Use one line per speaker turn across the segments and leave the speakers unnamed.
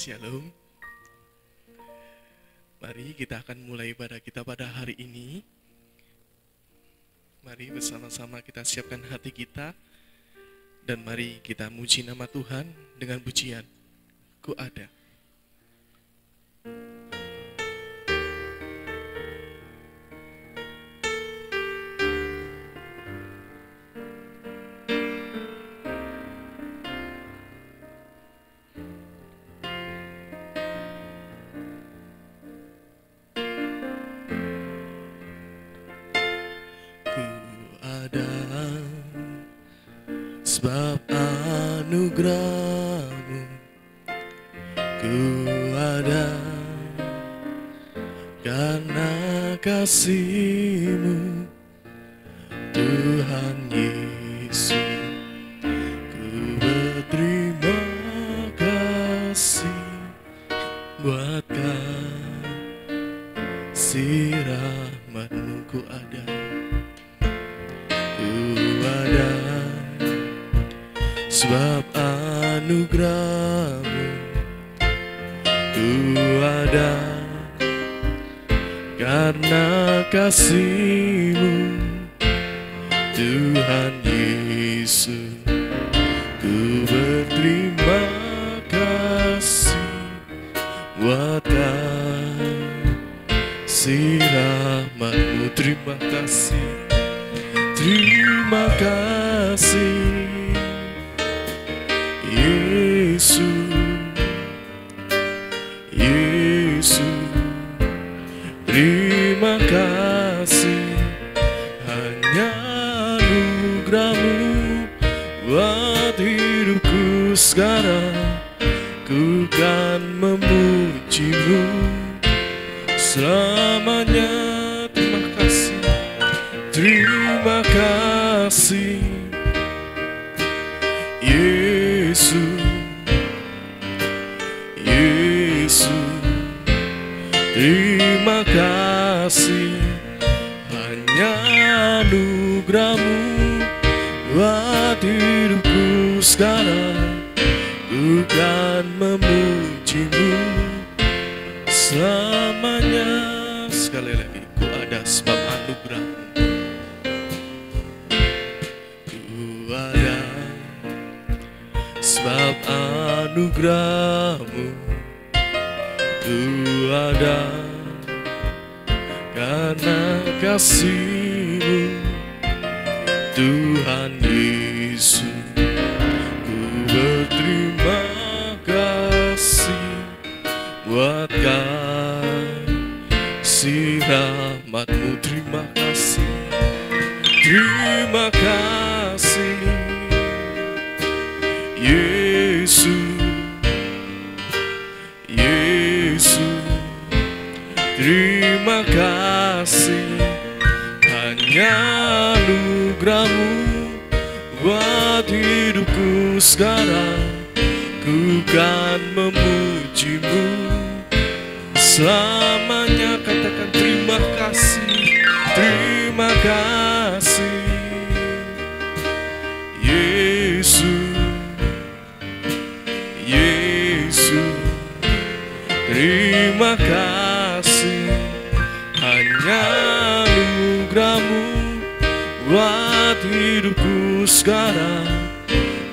Shalom. Mari kita akan mulai ibadah kita pada hari ini. Mari bersama-sama kita siapkan hati kita. Dan mari kita muji nama Tuhan dengan pujian Ku Ada. Sebab anugerah-Mu ku ada, karena kasih-Mu Tuhan Yesus. Ku berterima kasih buat kasih rahmat-Mu ku ada. Ku ada sebab anugerah-Mu ku ada, karena kasih-Mu Tuhan Yesus. Ku berterima kasih buat kasih rahmat-Mu. Terima kasih, terima kasih Yesus, Yesus, terima kasih. Hanya anugerah-Mu buat hidupku sekarang. Ku kan memuji-Mu selamanya. Terima kasih, terima kasih Yesus, Yesus, terima kasih. Hanya anugerah-Mu buat hidupku sekarang. Ku kan memuji-Mu selamanya. Sekali lagi, ku ada sebab anugerah-Mu. Ku ada sebab anugerah-Mu ku ada, karena kasih-Mu Tuhan Yesus. Ku berterima kasih buat kasih rahmat-Mu. Terima kasih, terima kasih Yesus, Yesus, terima kasih. Hanya anugerah-Mu buat hidupku sekarang. Ku kan memuji-Mu selamanya. Katakan terima kasih, terima kasih Yesus, Yesus, terima kasih. Hanya anugerah-Mu buat hidupku sekarang.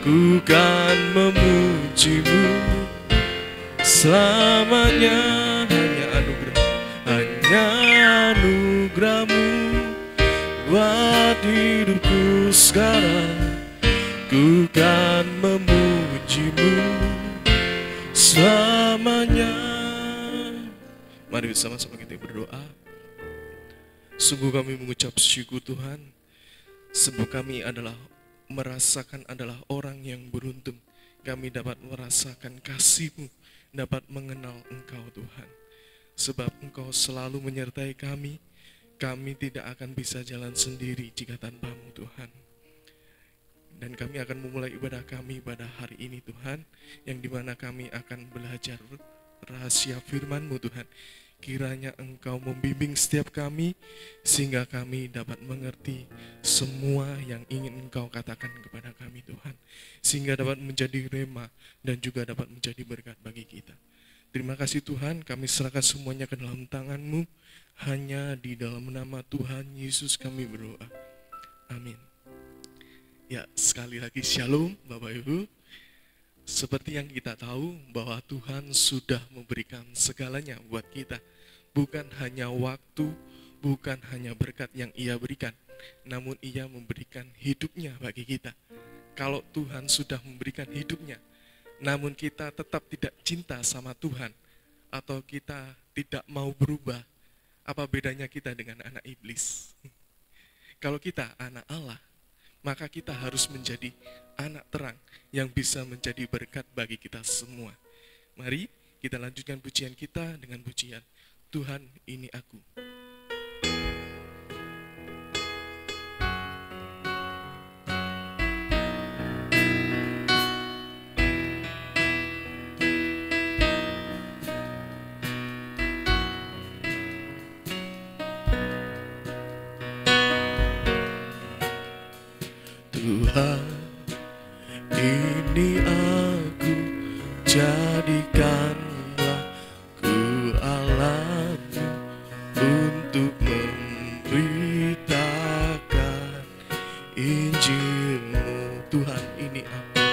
Ku kan memuji-Mu selamanya. Hanya anugerah, hanya anugerah-Mu buat hidupku sekarang. Ku kan memuji-Mu selamanya. Mari bersama-sama kita berdoa. Sungguh kami mengucap syukur Tuhan, sebab kami merasakan adalah orang yang beruntung. Kami dapat merasakan kasih-Mu, dapat mengenal Engkau Tuhan. Sebab Engkau selalu menyertai kami. Kami tidak akan bisa jalan sendiri jika tanpa-Mu Tuhan. Dan kami akan memulai ibadah kami pada hari ini Tuhan, yang dimana kami akan belajar rahasia firman-Mu Tuhan. Kiranya Engkau membimbing setiap kami, sehingga kami dapat mengerti semua yang ingin Engkau katakan kepada kami Tuhan. Sehingga dapat menjadi rema dan juga dapat menjadi berkat bagi kita. Terima kasih Tuhan, kami serahkan semuanya ke dalam tangan-Mu. Hanya di dalam nama Tuhan Yesus kami berdoa. Amin. Ya, sekali lagi shalom Bapak Ibu. Seperti yang kita tahu bahwa Tuhan sudah memberikan segalanya buat kita. Bukan hanya waktu, bukan hanya berkat yang Ia berikan, namun Ia memberikan hidupnya bagi kita. Kalau Tuhan sudah memberikan hidupnya, namun kita tetap tidak cinta sama Tuhan, atau kita tidak mau berubah, apa bedanya kita dengan anak iblis? Kalau kita anak Allah, maka kita harus menjadi anak terang yang bisa menjadi berkat bagi kita semua. Mari kita lanjutkan pujian kita dengan pujian Tuhan ini aku. Tuhan, ini aku, jadikanlah ku alatmu untuk memberitakan Injil-Mu. Tuhan, ini aku.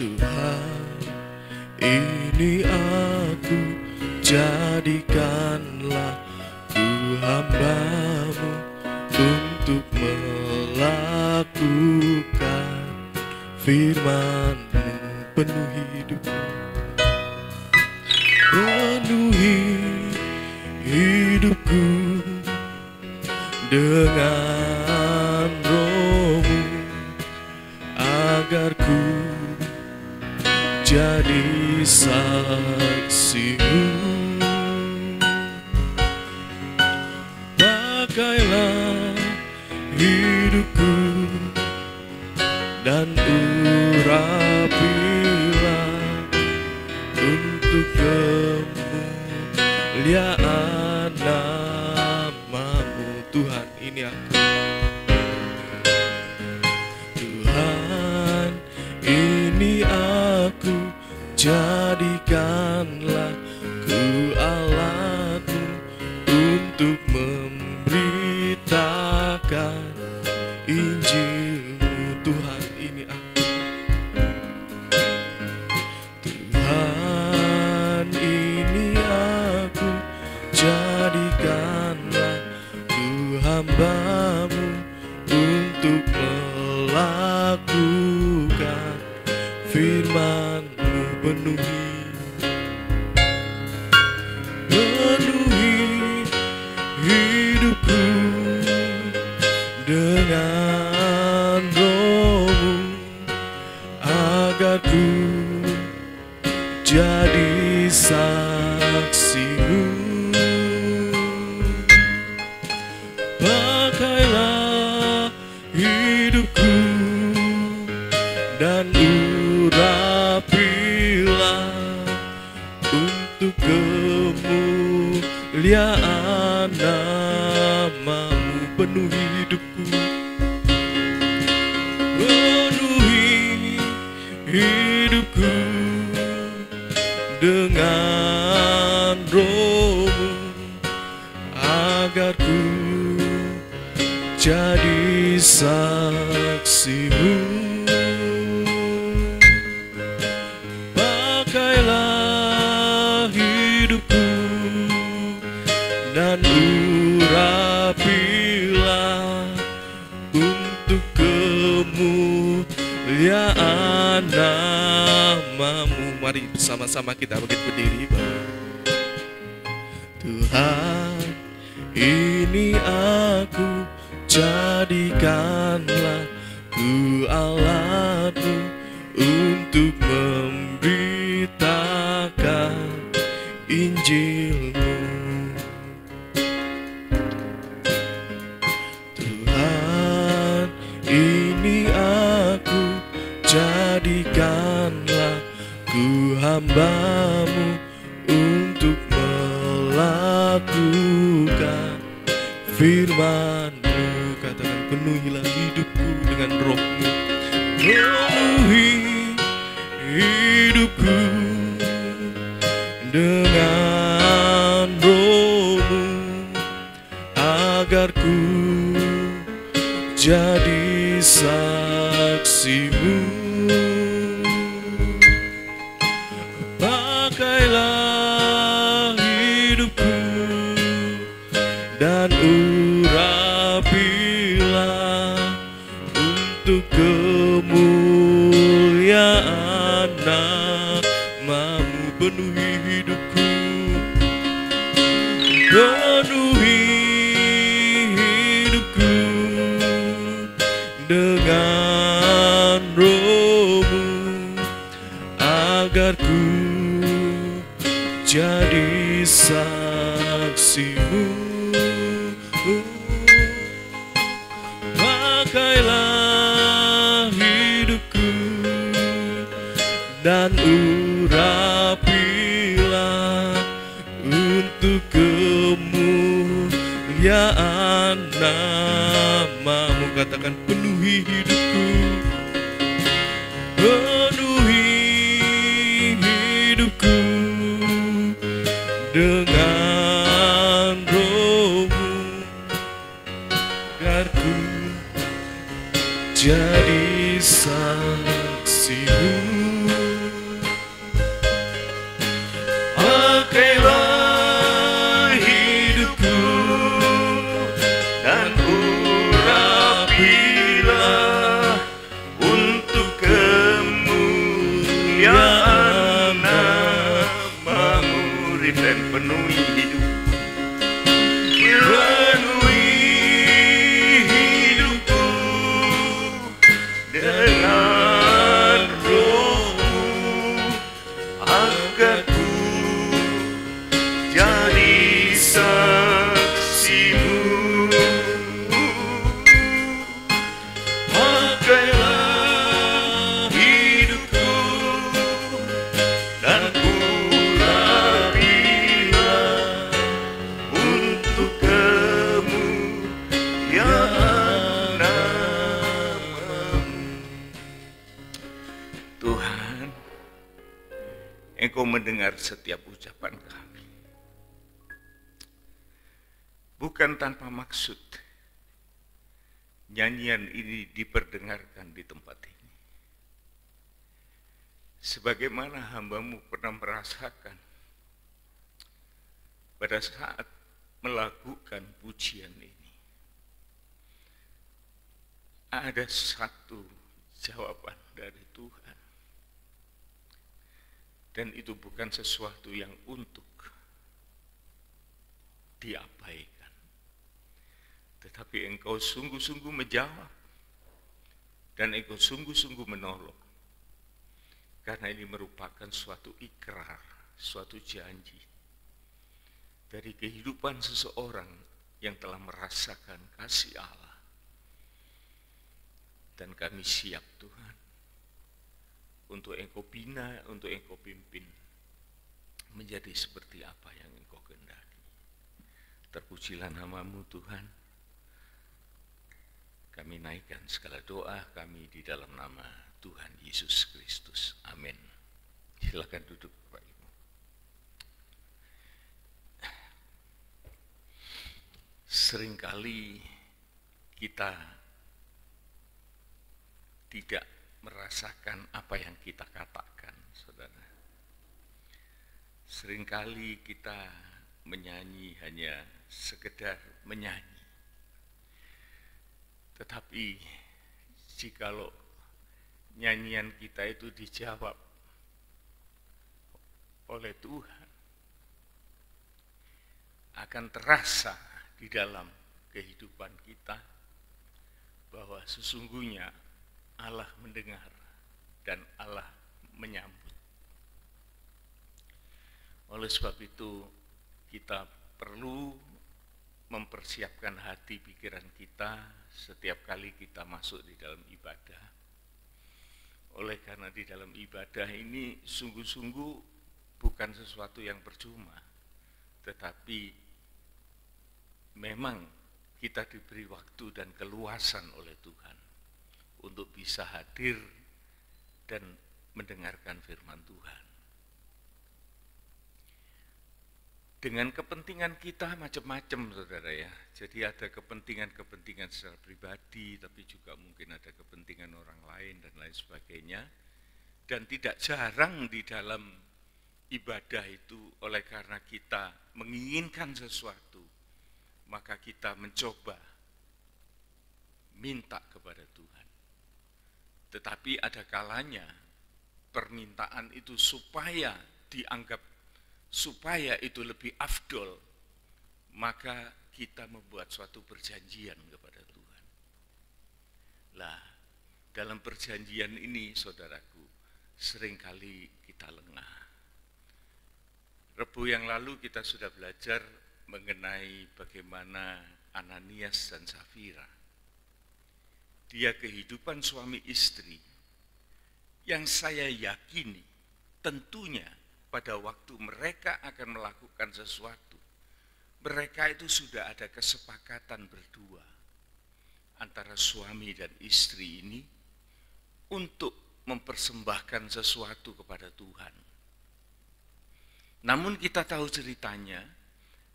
Tuhan, ini aku, jadikanlah ku hamba-Mu untuk melakukan firman-Mu. Penuhi hidupku, penuhi hidupku dengan Roh-Mu, agar ku jadi saksi-Mu. Pakailah hidupku dan urapilah untuk kemuliaan nama-Mu. Tuhan, ini aku. Tuhan, ini aku, jadikanlah ku alat-Mu untuk memberitakan Injil-Mu. Tuhan, ini aku. Tuhan, ini aku, jadikanlah ku hamba-Mu untuk melakukan firman-Mu. Penuhi hidupku dengan Roh-Mu, agar ku jadi saksi-Mu. Pakailah hidupku dan urapilah untuk kemuliaan nama-Mu. Penuhi hidupku, penuhi hidupku dengan Roh-Mu, agar ku jadi saksi-Mu. Pakailah hidupku dan urapilah untuk kemuliaan nama-Mu. Mari bersama-sama kita berdiri. Tuhan, ini aku, jadikanlah ku alat-Mu untuk memberitakan Injil-Mu. Tuhan, ini aku, jadikanlah ku hamba-Mu untuk melakukan firman-Mu. Katakan, penuhilah hidupku dengan Roh-Mu. Penuhi hidupku dengan Roh-Mu, agar ku jadi saksi-Mu. Pakailah hidupku dan urapilah untuk kemuliaan nama-Mu. Penuhi hidupku, penuhi hidupku dengan Roh-Mu, agar ku jadi saksi-Mu. Pakailah hidupku dan urapilah untuk kemuliaan nama-Mu. Katakan, penuhi hidupku, penuhi hidupku dengan Roh-Mu, agar ku jadi saksi-Mu. Pakailah hidupku dan urapilah untuk kemuliaan nama-Mu.
Dan penuhi hidup,
Penuhi hidupku dengan Roh-Mu, agar ku jadi saksi-Mu. Pakailah hidupku dan urapilah untuk kemuliaan nama-Mu.
Tuhan, Engkau mendengar setiap ucapan kami. Bukan tanpa maksud nyanyian ini diperdengarkan di tempat ini. Sebagaimana hamba-Mu pernah merasakan pada saat melakukan pujian ini, ada satu jawaban dari Tuhan. Dan itu bukan sesuatu yang untuk diabaikan, tetapi Engkau sungguh-sungguh menjawab dan Engkau sungguh-sungguh menolong, karena ini merupakan suatu ikrar, suatu janji dari kehidupan seseorang yang telah merasakan kasih Allah. Dan kami siap, Tuhan, untuk Engkau bina, untuk Engkau pimpin menjadi seperti apa yang Engkau kehendaki. Terpujilah nama-Mu, Tuhan. Kami naikkan segala doa kami di dalam nama Tuhan Yesus Kristus. Amin. Silakan duduk, Bapak Ibu. Seringkali kita tidak merasakan apa yang kita katakan, saudara. Seringkali kita menyanyi hanya sekedar menyanyi. Tetapi jikalau nyanyian kita itu dijawab oleh Tuhan, akan terasa di dalam kehidupan kita bahwa sesungguhnya Allah mendengar dan Allah menyambut. Oleh sebab itu kita perlu mempersiapkan hati pikiran kita setiap kali kita masuk di dalam ibadah. Oleh karena di dalam ibadah ini sungguh-sungguh bukan sesuatu yang percuma, tetapi memang kita diberi waktu dan keluasan oleh Tuhan untuk bisa hadir dan mendengarkan firman Tuhan. Dengan kepentingan kita macam-macam, saudara ya. Jadi ada kepentingan-kepentingan secara pribadi, tapi juga mungkin ada kepentingan orang lain dan lain sebagainya. Dan tidak jarang di dalam ibadah itu, oleh karena kita menginginkan sesuatu, maka kita mencoba minta kepada Tuhan. Tetapi ada kalanya permintaan itu supaya dianggap, supaya itu lebih afdol, maka kita membuat suatu perjanjian kepada Tuhan. Lah, dalam perjanjian ini, saudaraku, seringkali kita lengah. Rebu yang lalu kita sudah belajar mengenai bagaimana Ananias dan Safira. Dia kehidupan suami istri yang saya yakini tentunya pada waktu mereka akan melakukan sesuatu, mereka itu sudah ada kesepakatan berdua antara suami dan istri ini untuk mempersembahkan sesuatu kepada Tuhan. Namun kita tahu ceritanya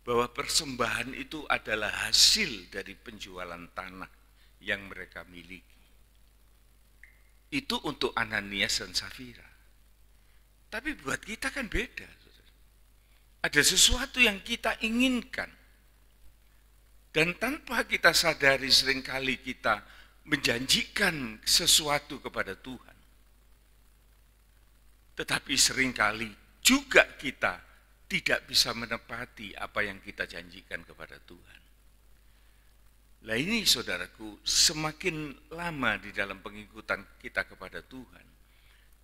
bahwa persembahan itu adalah hasil dari penjualan tanah yang mereka miliki. Itu untuk Ananias dan Safira. Tapi buat kita kan beda. Ada sesuatu yang kita inginkan. Dan tanpa kita sadari seringkali kita menjanjikan sesuatu kepada Tuhan. Tetapi seringkali juga kita tidak bisa menepati apa yang kita janjikan kepada Tuhan. Nah ini saudaraku, semakin lama di dalam pengikutan kita kepada Tuhan,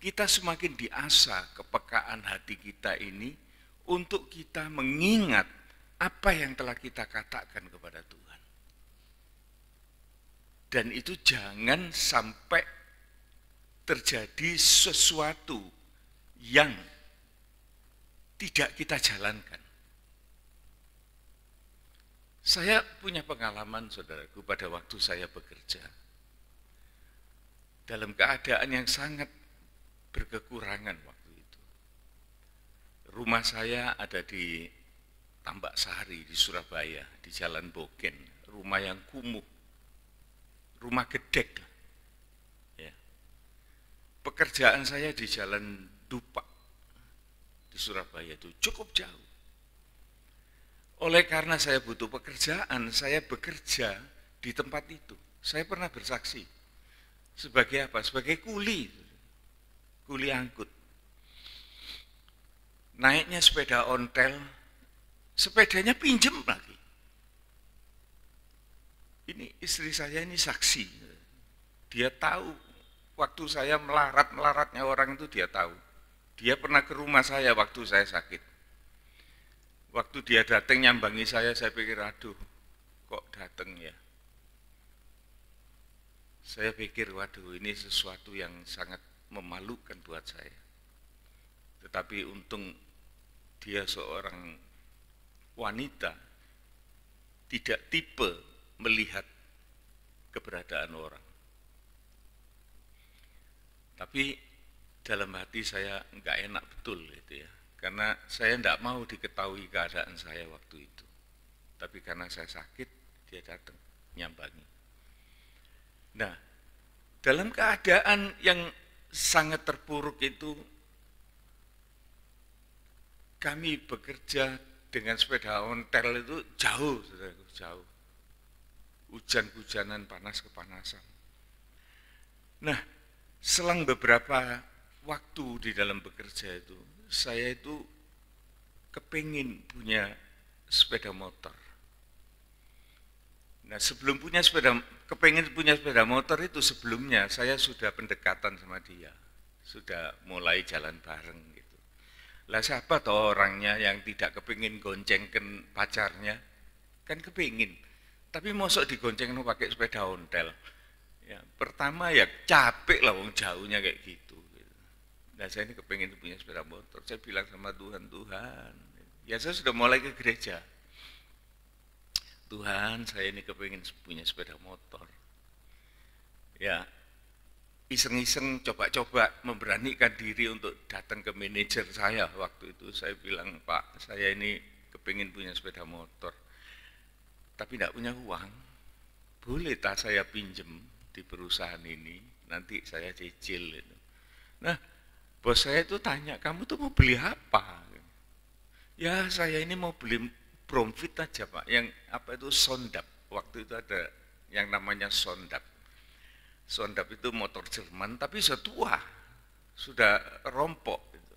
kita semakin diasah kepekaan hati kita ini untuk kita mengingat apa yang telah kita katakan kepada Tuhan. Dan itu jangan sampai terjadi sesuatu yang tidak kita jalankan. Saya punya pengalaman, saudaraku, pada waktu saya bekerja. Dalam keadaan yang sangat berkekurangan waktu itu. Rumah saya ada di Tambak Sari di Surabaya, di Jalan Bogen, rumah yang kumuh, rumah gedek. Ya. Pekerjaan saya di Jalan Dupak di Surabaya itu cukup jauh. Oleh karena saya butuh pekerjaan, saya bekerja di tempat itu. Saya pernah bersaksi sebagai apa? Sebagai kuli angkut. Naiknya sepeda ontel, sepedanya pinjem lagi. Ini istri saya ini saksi. Dia tahu waktu saya melaratnya orang itu dia tahu. Dia pernah ke rumah saya waktu saya sakit. Waktu dia datang nyambangi saya pikir, aduh, kok datang ya? Saya pikir, waduh, ini sesuatu yang sangat memalukan buat saya. Tetapi untung dia seorang wanita, tidak tipe melihat keberadaan orang. Tapi dalam hati saya enggak enak betul itu ya. Karena saya tidak mau diketahui keadaan saya waktu itu. Tapi karena saya sakit, dia datang nyambangi. Nah, dalam keadaan yang sangat terpuruk itu, kami bekerja dengan sepeda ontel itu jauh, jauh. Hujan-hujanan, panas kepanasan. Nah, selang beberapa waktu di dalam bekerja itu, saya itu kepingin punya sepeda motor. Nah sebelum kepingin punya sepeda motor itu sebelumnya saya sudah pendekatan sama dia. Sudah mulai jalan bareng gitu. Lah siapa toh orangnya yang tidak kepingin goncengkan pacarnya? Kan kepingin. Tapi mosok digoncengin pakai sepeda ontel. Ya, pertama ya capek lah wong jauhnya kayak gitu. Nah saya ini kepengen punya sepeda motor. Saya bilang sama Tuhan, ya saya sudah mulai ke gereja. Tuhan, saya ini kepengen punya sepeda motor. Ya, iseng-iseng coba-coba memberanikan diri untuk datang ke manajer saya waktu itu. Saya bilang, Pak, saya ini kepingin punya sepeda motor, tapi tidak punya uang. Boleh tak saya pinjem di perusahaan ini, nanti saya cicil. Nah, bos saya itu tanya, kamu tuh mau beli apa? Ya, saya ini mau beli Bromfit aja, Pak. Yang apa itu Sondap. Waktu itu ada yang namanya Sondap. Sondap itu motor Jerman, tapi sudah tua, sudah rompok. Gitu.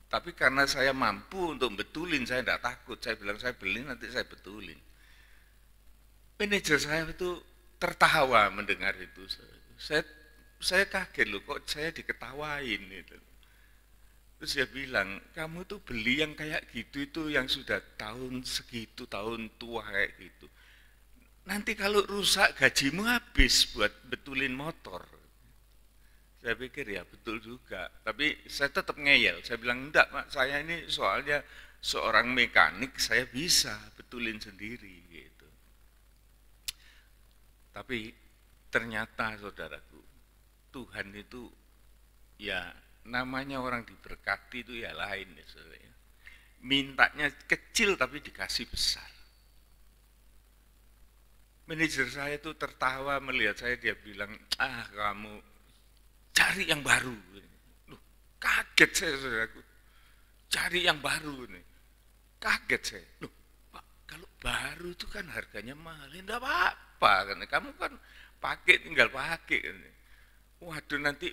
Tapi karena saya mampu untuk betulin, saya tidak takut. Saya bilang, saya beli, nanti saya betulin. Manajer saya itu tertawa mendengar itu. Saya kaget loh, kok saya diketawain. Gitu. Terus dia bilang, kamu tuh beli yang kayak gitu itu yang sudah tahun segitu, tahun tua kayak gitu. Nanti kalau rusak gajimu habis buat betulin motor. Saya pikir ya betul juga, tapi saya tetap ngeyel. Saya bilang enggak, Pak, saya ini soalnya seorang mekanik, saya bisa betulin sendiri gitu. Tapi ternyata saudaraku, Tuhan itu ya namanya orang diberkati itu ya lain ya saudara. Mintanya kecil tapi dikasih besar. Manajer saya itu tertawa melihat saya, dia bilang, kamu cari yang baru. Loh, kaget saya saudaraku, cari yang baru nih. Kaget saya, loh Pak, kalau baru itu kan harganya mahal, enggak apa-apa kan, kamu kan pakai tinggal pakai kan. Waduh, nanti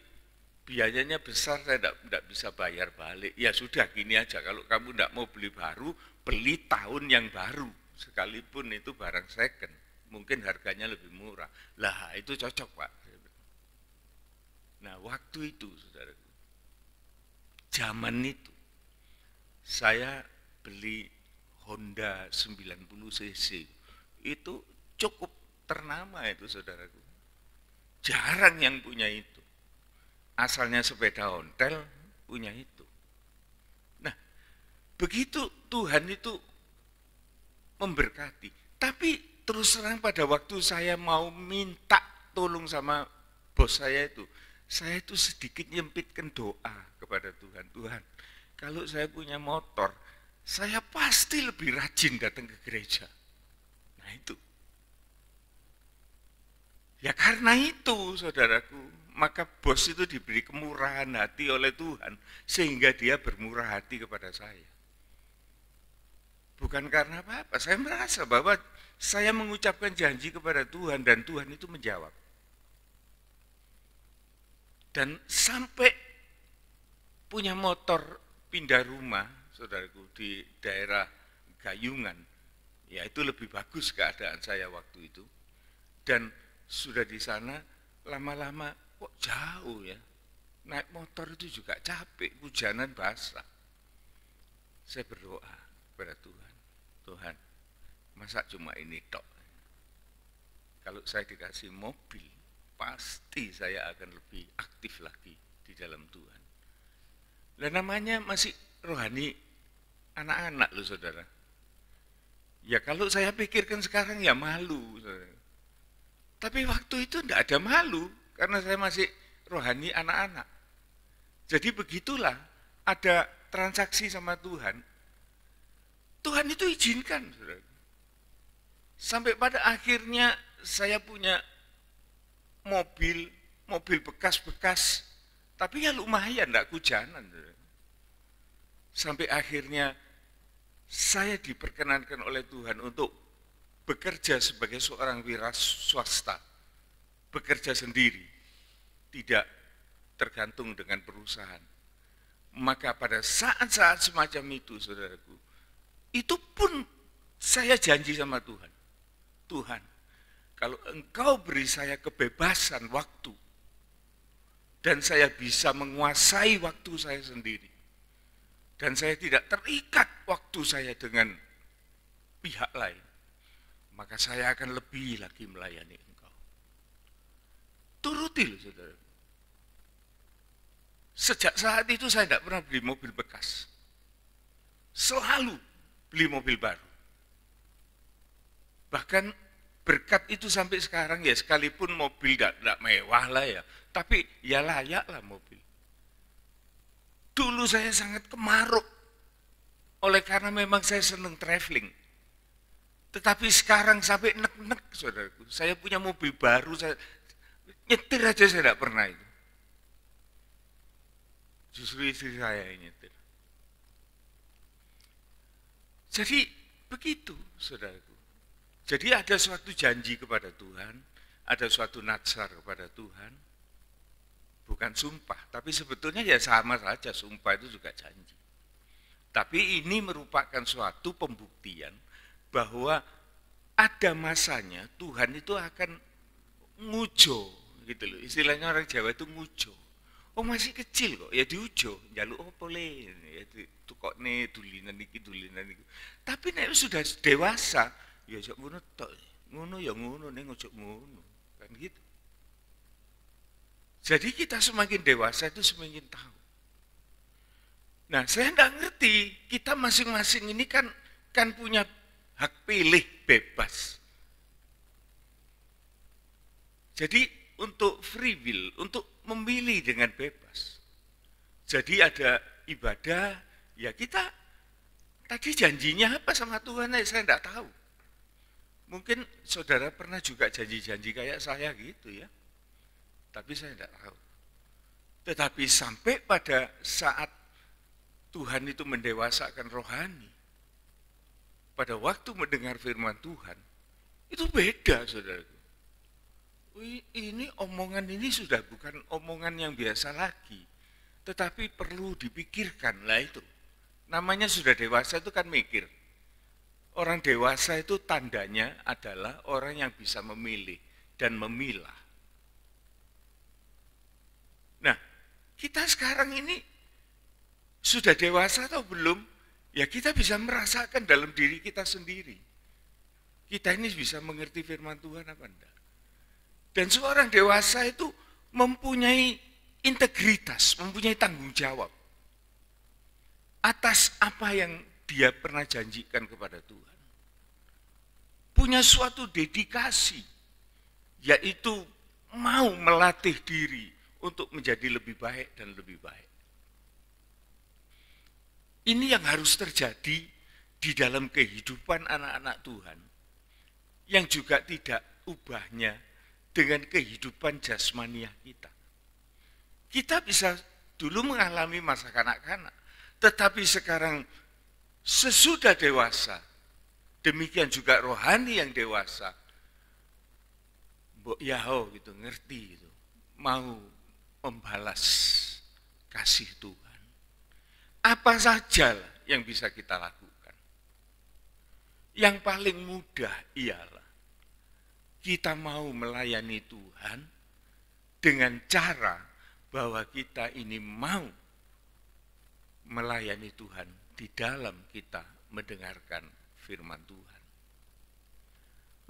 biayanya besar, saya enggak bisa bayar balik. Ya sudah gini aja, kalau kamu enggak mau beli baru, beli tahun yang baru, sekalipun itu barang second. Mungkin harganya lebih murah. Lah itu cocok, Pak. Nah waktu itu saudaraku, zaman itu saya beli Honda 90 cc. Itu cukup ternama itu saudaraku. Jarang yang punya itu. Asalnya sepeda ontel punya itu. Nah begitu Tuhan itu memberkati. Tapi terus terang pada waktu saya mau minta tolong sama bos saya itu sedikit nyempitkan doa kepada Tuhan. Tuhan, kalau saya punya motor, saya pasti lebih rajin datang ke gereja. Nah itu. Ya karena itu saudaraku, maka bos itu diberi kemurahan hati oleh Tuhan, sehingga dia bermurah hati kepada saya. Bukan karena apa-apa, saya merasa bahwa saya mengucapkan janji kepada Tuhan dan Tuhan itu menjawab. Dan sampai punya motor pindah rumah, saudaraku, di daerah Gayungan, ya itu lebih bagus keadaan saya waktu itu. Dan sudah di sana lama-lama kok jauh ya, naik motor itu juga capek, hujanan basah. Saya berdoa kepada Tuhan, Tuhan, masa cuma ini tok? Kalau saya dikasih mobil, pasti saya akan lebih aktif lagi di dalam Tuhan. Dan namanya masih rohani anak-anak loh saudara. Ya kalau saya pikirkan sekarang ya malu. Saudara. Tapi waktu itu tidak ada malu, karena saya masih rohani anak-anak. Jadi begitulah, ada transaksi sama Tuhan. Tuhan itu izinkan, saudara. Sampai pada akhirnya saya punya mobil bekas-bekas, tapi ya lumayan, tidak hujanan. Sampai akhirnya saya diperkenankan oleh Tuhan untuk bekerja sebagai seorang wira swasta, bekerja sendiri, tidak tergantung dengan perusahaan. Maka pada saat-saat semacam itu, saudaraku, itu pun saya janji sama Tuhan. Tuhan, kalau Engkau beri saya kebebasan waktu, dan saya bisa menguasai waktu saya sendiri, dan saya tidak terikat waktu saya dengan pihak lain, maka saya akan lebih lagi melayani Engkau. Turuti loh saudara. Sejak saat itu saya tidak pernah beli mobil bekas. Selalu beli mobil baru. Bahkan berkat itu sampai sekarang ya, sekalipun mobil tidak mewah lah ya, tapi ya layak lah mobil. Dulu saya sangat kemaruk, oleh karena memang saya senang traveling. Tetapi sekarang sampai nek-nek, saudaraku, saya punya mobil baru, saya nyetir aja saya tidak pernah itu. Justru istri saya yang nyetir. Jadi begitu, saudaraku. Jadi ada suatu janji kepada Tuhan, ada suatu nazar kepada Tuhan, bukan sumpah, tapi sebetulnya ya sama saja, sumpah itu juga janji. Tapi ini merupakan suatu pembuktian bahwa ada masanya Tuhan itu akan ngujo, gitu loh. Istilahnya orang Jawa itu ngujo. Oh masih kecil kok, ya diujo, jaluk apa le, ya kok nih dulinan iki. Tapi nek sudah dewasa, ya jok ngono tok, ngono ya ngono, ning ojo ngono, kan gitu. Jadi kita semakin dewasa itu semakin tahu. Nah, saya enggak ngerti, kita masing-masing ini kan punya hak pilih bebas. Jadi untuk free will, untuk memilih dengan bebas. Jadi ada ibadah, ya kita tadi janjinya apa sama Tuhan, saya enggak tahu. Mungkin saudara pernah juga janji-janji kayak saya gitu ya. Tapi saya tidak tahu. Tetapi sampai pada saat Tuhan itu mendewasakan rohani, pada waktu mendengar firman Tuhan, itu beda, saudaraku. Ini omongan ini sudah bukan omongan yang biasa lagi, tetapi perlu dipikirkan lah itu. Namanya sudah dewasa itu kan mikir. Orang dewasa itu tandanya adalah orang yang bisa memilih dan memilah. Nah, kita sekarang ini sudah dewasa atau belum? Ya kita bisa merasakan dalam diri kita sendiri. Kita ini bisa mengerti firman Tuhan apa enggak? Dan seorang dewasa itu mempunyai integritas, mempunyai tanggung jawab atas apa yang dia pernah janjikan kepada Tuhan. Punya suatu dedikasi, yaitu mau melatih diri untuk menjadi lebih baik dan lebih baik. Ini yang harus terjadi di dalam kehidupan anak-anak Tuhan, yang juga tidak ubahnya dengan kehidupan jasmaniah kita. Kita bisa dulu mengalami masa kanak-kanak, tetapi sekarang sesudah dewasa, demikian juga rohani yang dewasa, mbok yaho gitu, ngerti gitu, mau membalas kasih Tuhan. Apa saja yang bisa kita lakukan. Yang paling mudah ialah kita mau melayani Tuhan dengan cara bahwa kita ini mau melayani Tuhan di dalam kita mendengarkan firman Tuhan.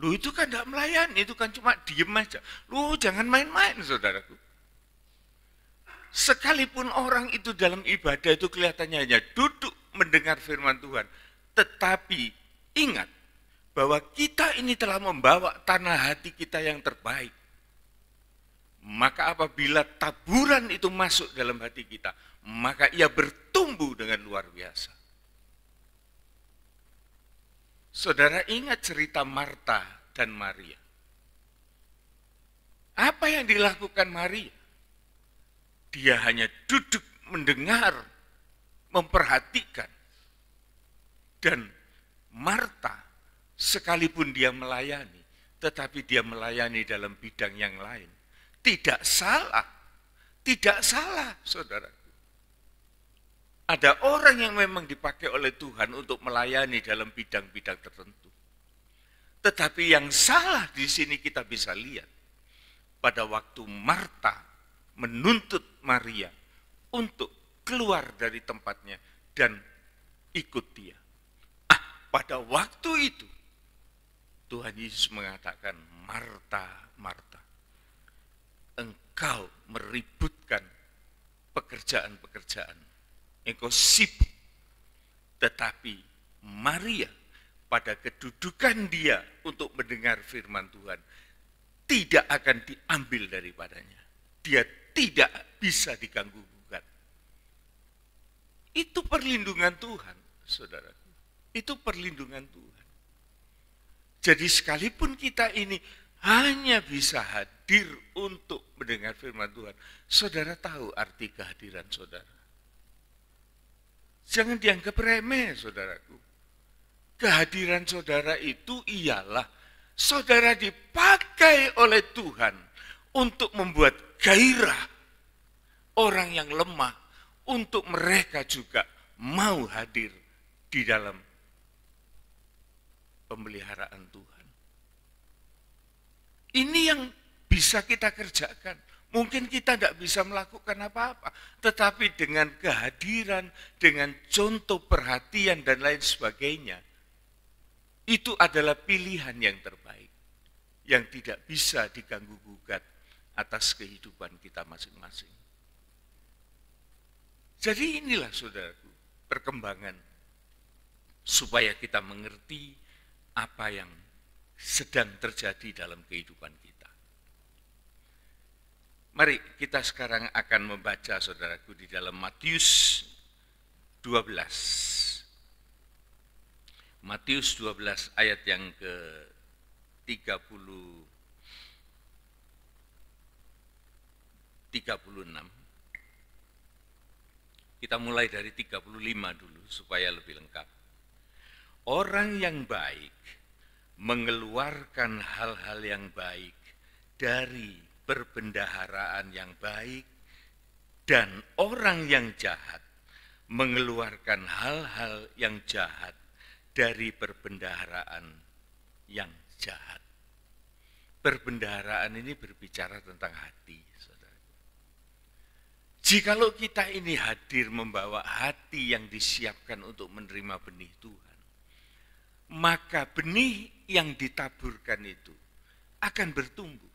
Lu itu kan tidak melayani, itu kan cuma diem aja. Lu jangan main-main, saudaraku. Sekalipun orang itu dalam ibadah itu kelihatannya hanya duduk mendengar firman Tuhan, tetapi ingat bahwa kita ini telah membawa tanah hati kita yang terbaik. Maka apabila taburan itu masuk dalam hati kita, maka ia bertumbuh dengan luar biasa. Saudara ingat cerita Marta dan Maria. Apa yang dilakukan Maria? Dia hanya duduk mendengar, memperhatikan. Dan Marta, sekalipun dia melayani, tetapi dia melayani dalam bidang yang lain. Tidak salah, saudara. Ada orang yang memang dipakai oleh Tuhan untuk melayani dalam bidang-bidang tertentu. Tetapi yang salah di sini kita bisa lihat. Pada waktu Marta menuntut Maria untuk keluar dari tempatnya dan ikut dia. Pada waktu itu Tuhan Yesus mengatakan, Marta, Marta, engkau meributkan pekerjaan-pekerjaan. Engkau sibuk. Tetapi Maria pada kedudukan dia untuk mendengar firman Tuhan, tidak akan diambil daripadanya. Dia tidak bisa diganggu-gugat. Itu perlindungan Tuhan, saudaraku. Itu perlindungan Tuhan. Jadi sekalipun kita ini hanya bisa hadir untuk mendengar firman Tuhan, saudara tahu arti kehadiran saudara. Jangan dianggap remeh, saudaraku. Kehadiran saudara itu ialah saudara dipakai oleh Tuhan untuk membuat gairah orang yang lemah, untuk mereka juga mau hadir di dalam pemeliharaan Tuhan. Ini yang bisa kita kerjakan. Mungkin kita tidak bisa melakukan apa-apa, tetapi dengan kehadiran, dengan contoh perhatian dan lain sebagainya, itu adalah pilihan yang terbaik, yang tidak bisa diganggu-gugat atas kehidupan kita masing-masing. Jadi inilah saudaraku, perkembangan supaya kita mengerti apa yang sedang terjadi dalam kehidupan kita. Mari kita sekarang akan membaca saudaraku di dalam Matius 12. Matius 12 ayat yang ke-36. Kita mulai dari 35 dulu supaya lebih lengkap. Orang yang baik mengeluarkan hal-hal yang baik dari perbendaharaan yang baik, dan orang yang jahat mengeluarkan hal-hal yang jahat dari perbendaharaan yang jahat. Perbendaharaan ini berbicara tentang hati, saudara. Jikalau kita ini hadir membawa hati yang disiapkan untuk menerima benih Tuhan, maka benih yang ditaburkan itu akan bertumbuh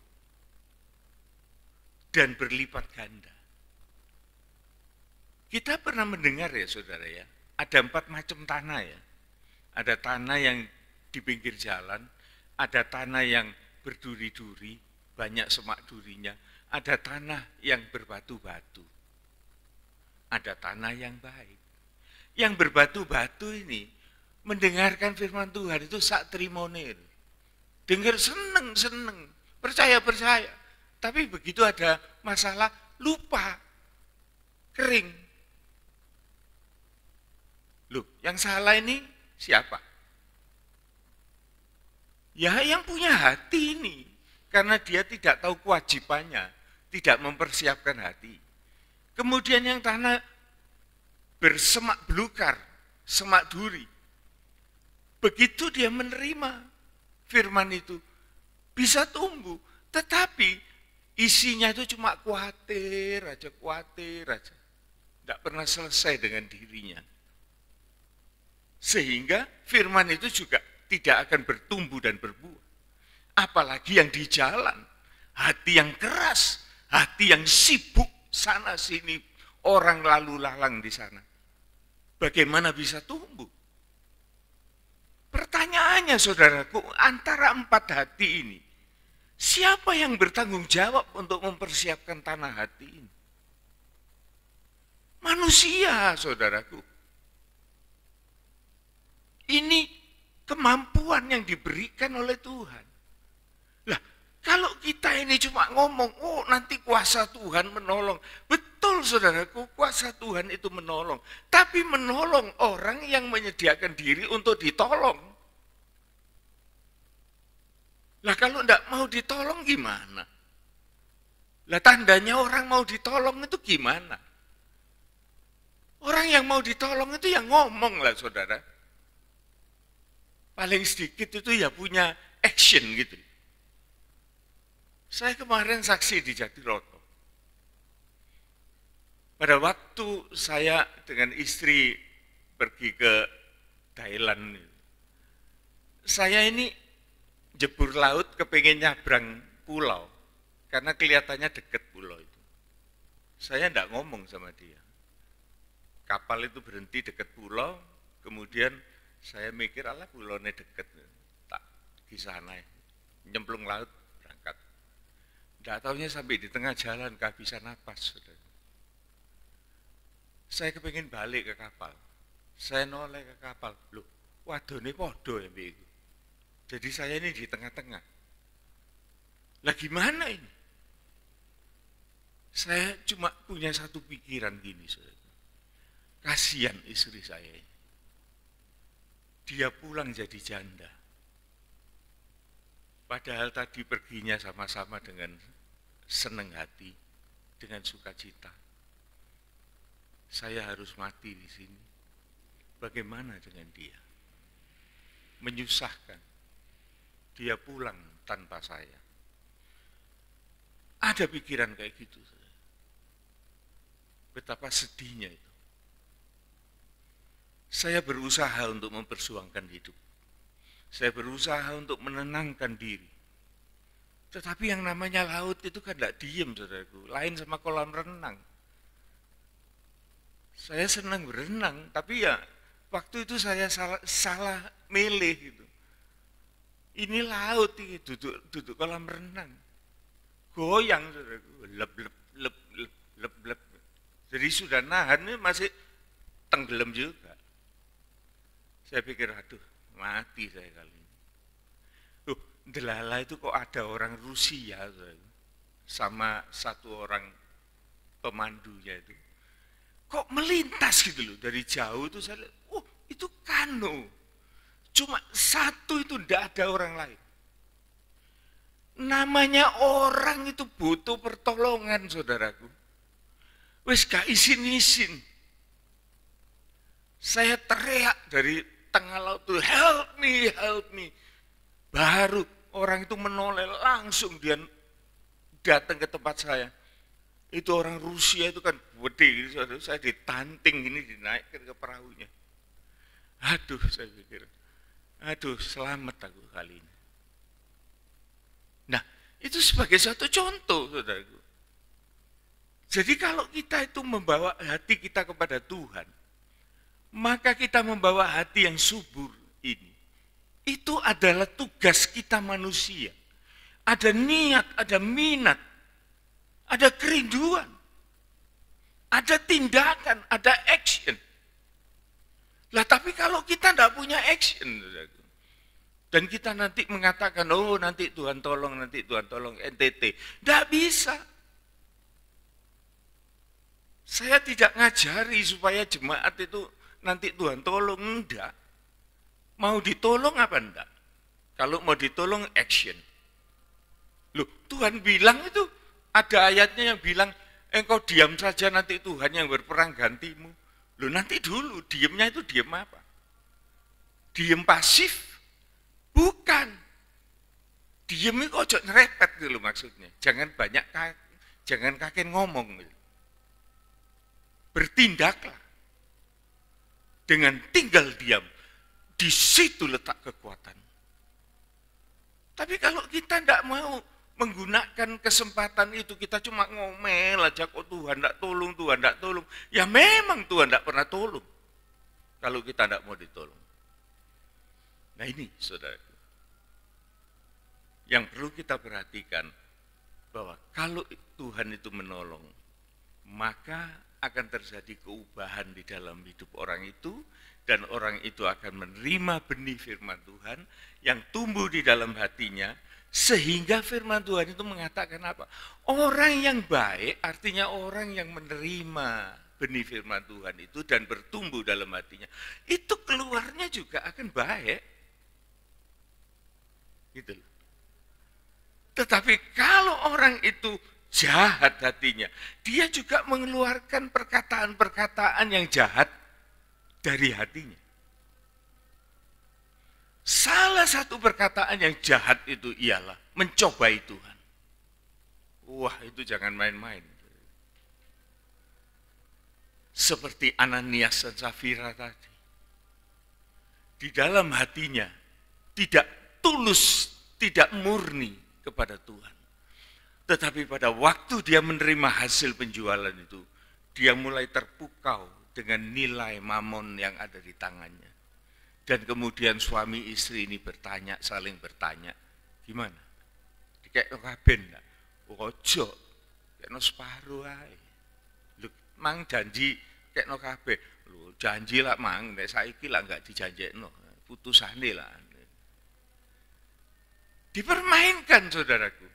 dan berlipat ganda. Kita pernah mendengar ya saudara ya, ada 4 macam tanah ya. Ada tanah yang di pinggir jalan, ada tanah yang berduri-duri, banyak semak durinya, ada tanah yang berbatu-batu, ada tanah yang baik. Yang berbatu-batu ini mendengarkan firman Tuhan itu sak trimonil. Dengar seneng, percaya. Tapi begitu ada masalah, lupa, kering. Loh, yang salah ini siapa? Ya yang punya hati ini. Karena dia tidak tahu kewajibannya, tidak mempersiapkan hati. Kemudian yang tanah bersemak belukar, semak duri. Begitu dia menerima firman itu, bisa tumbuh. Tetapi isinya itu cuma khawatir aja. Tidak pernah selesai dengan dirinya. Sehingga firman itu juga tidak akan bertumbuh dan berbuah. Apalagi yang di jalan, hati yang keras, hati yang sibuk sana sini, orang lalu lalang di sana. Bagaimana bisa tumbuh? Pertanyaannya saudaraku, antara 4 hati ini, siapa yang bertanggung jawab untuk mempersiapkan tanah hati ini? Manusia, saudaraku. Ini kemampuan yang diberikan oleh Tuhan. Lah, kalau kita ini cuma ngomong, oh nanti kuasa Tuhan menolong. Betul saudaraku, kuasa Tuhan itu menolong. Tapi menolong orang yang menyediakan diri untuk ditolong. Lah kalau enggak mau ditolong gimana? Lah tandanya orang mau ditolong itu gimana? Orang yang mau ditolong itu yang ngomong lah saudara. Paling sedikit itu ya punya action gitu. Saya kemarin saksi di Jatiroto. Pada waktu saya dengan istri pergi ke Thailand, saya ini jebur laut kepengen nyabrang pulau. Karena kelihatannya dekat pulau itu. Saya enggak ngomong sama dia. Kapal itu berhenti dekat pulau, kemudian Saya mikir alah kulone deket, tak di sana nyemplung laut berangkat. Tidak tahunya sampai di tengah jalan kehabisan napas. Saudara. Saya kepingin balik ke kapal. Saya noleh ke kapal. Loh, wadone podo ya Mbak. Jadi saya ini di tengah-tengah. Lah gimana ini? Saya cuma punya satu pikiran gini, saudara. Kasihan istri saya ini. Dia pulang jadi janda. Padahal tadi perginya sama-sama dengan senang hati, dengan sukacita. Saya harus mati di sini. Bagaimana dengan dia? Menyusahkan. Dia pulang tanpa saya. Ada pikiran kayak gitu. Betapa sedihnya itu. Saya berusaha untuk memperjuangkan hidup. Saya berusaha untuk menenangkan diri. Tetapi yang namanya laut itu kan tidak diem, saudaraku. Lain sama kolam renang. Saya senang berenang, tapi ya waktu itu saya salah milih gitu. Ini laut, duduk kolam renang. Goyang, saudaraku. Lep. Jadi sudah nahan, masih tenggelam juga. Saya pikir, aduh, mati saya kali ini. Loh, delala itu kok ada orang Rusia, sama satu orang pemandunya itu. Kok melintas gitu loh, dari jauh itu saya lihat, oh itu kano. Cuma satu itu tidak ada orang lain. Namanya orang itu butuh pertolongan, saudaraku. Wes gak isin-isin. Saya teriak dari tengah laut tuh, help me. Baru orang itu menoleh, langsung dia datang ke tempat saya. Itu orang Rusia itu kan gede, saya ditanting ini, dinaikkan ke perahunya. Aduh, saya pikir, aduh selamat aku kali ini. Nah, itu sebagai satu contoh, saudaraku. Jadi kalau kita itu membawa hati kita kepada Tuhan, maka kita membawa hati yang subur ini. Itu adalah tugas kita manusia. Ada niat, ada minat, ada kerinduan, ada tindakan, ada action. Lah tapi kalau kita tidak punya action, dan kita nanti mengatakan, oh nanti Tuhan tolong, NTT. Tidak bisa. Saya tidak ngajari supaya jemaat itu nanti Tuhan tolong, enggak. Mau ditolong apa enggak? Kalau mau ditolong, action. Loh, Tuhan bilang itu, ada ayatnya yang bilang, engkau diam saja nanti Tuhan yang berperang gantimu. Loh nanti dulu, diamnya itu diam apa? Diam pasif? Bukan. Diam itu ojo nyerepet gitu maksudnya. Jangan banyak, jangan kakek ngomong gitu. Bertindaklah. Dengan tinggal diam. Di situ letak kekuatan. Tapi kalau kita tidak mau menggunakan kesempatan itu, kita cuma ngomel aja, kok Tuhan tidak tolong. Ya memang Tuhan tidak pernah tolong. Kalau kita tidak mau ditolong. Nah ini saudara. Yang perlu kita perhatikan, bahwa kalau Tuhan itu menolong, maka akan terjadi keubahan di dalam hidup orang itu, dan orang itu akan menerima benih firman Tuhan yang tumbuh di dalam hatinya, sehingga firman Tuhan itu mengatakan apa? Orang yang baik artinya orang yang menerima benih firman Tuhan itu dan bertumbuh dalam hatinya, itu keluarnya juga akan baik. Gitu. Tetapi kalau orang itu jahat hatinya, dia juga mengeluarkan perkataan-perkataan yang jahat dari hatinya. Salah satu perkataan yang jahat itu ialah mencobai Tuhan. Wah, itu jangan main-main. Seperti Ananias dan Safira tadi. Di dalam hatinya tidak tulus, tidak murni kepada Tuhan. Tetapi pada waktu dia menerima hasil penjualan itu, dia mulai terpukau dengan nilai mamon yang ada di tangannya. Dan kemudian suami istri ini bertanya, saling bertanya, gimana? Dikek kabeh ndak? Ojo, kekno separuh ae. Lho, mang janji kekno kabeh. Lho, janji lah mang, nek saiki lah enggak dijanjekno. Putusane lah. Dipermainkan, saudaraku.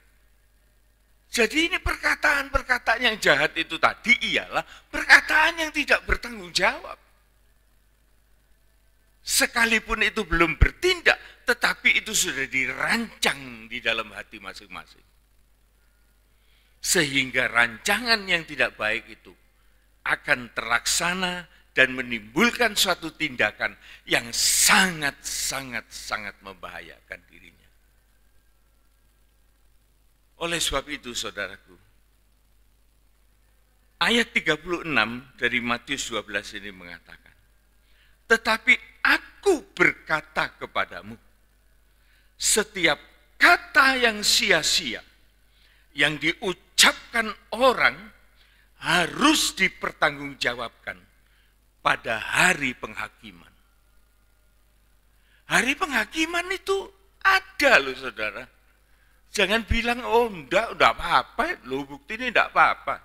Jadi ini perkataan-perkataan yang jahat itu tadi ialah perkataan yang tidak bertanggung jawab. Sekalipun itu belum bertindak, tetapi itu sudah dirancang di dalam hati masing-masing. Sehingga rancangan yang tidak baik itu akan terlaksana dan menimbulkan suatu tindakan yang sangat membahayakan dirinya. Oleh sebab itu, saudaraku, ayat 36 dari Matius 12 ini mengatakan, tetapi aku berkata kepadamu, setiap kata yang sia-sia yang diucapkan orang harus dipertanggungjawabkan pada hari penghakiman. Hari penghakiman itu ada loh, saudara. Jangan bilang, oh enggak apa-apa, loh bukti ini enggak apa-apa.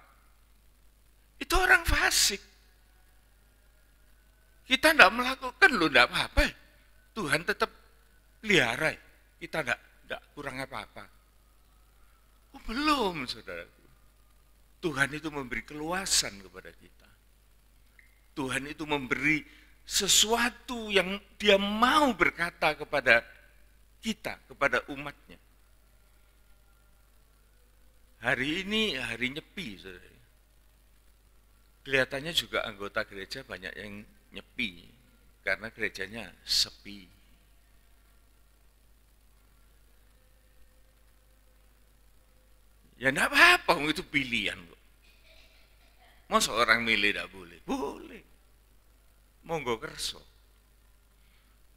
Itu orang fasik. Kita enggak melakukan, loh enggak apa-apa. Tuhan tetap pelihara, kita enggak kurang apa-apa. Oh belum, saudaraku. Tuhan itu memberi keluasan kepada kita. Tuhan itu memberi sesuatu yang dia mau berkata kepada kita, kepada umatnya. Hari ini hari nyepi, saudara. Kelihatannya juga anggota gereja banyak yang nyepi, karena gerejanya sepi. Ya enggak apa-apa, itu pilihan kok. Masa orang milih enggak boleh? Boleh. Monggo kerso.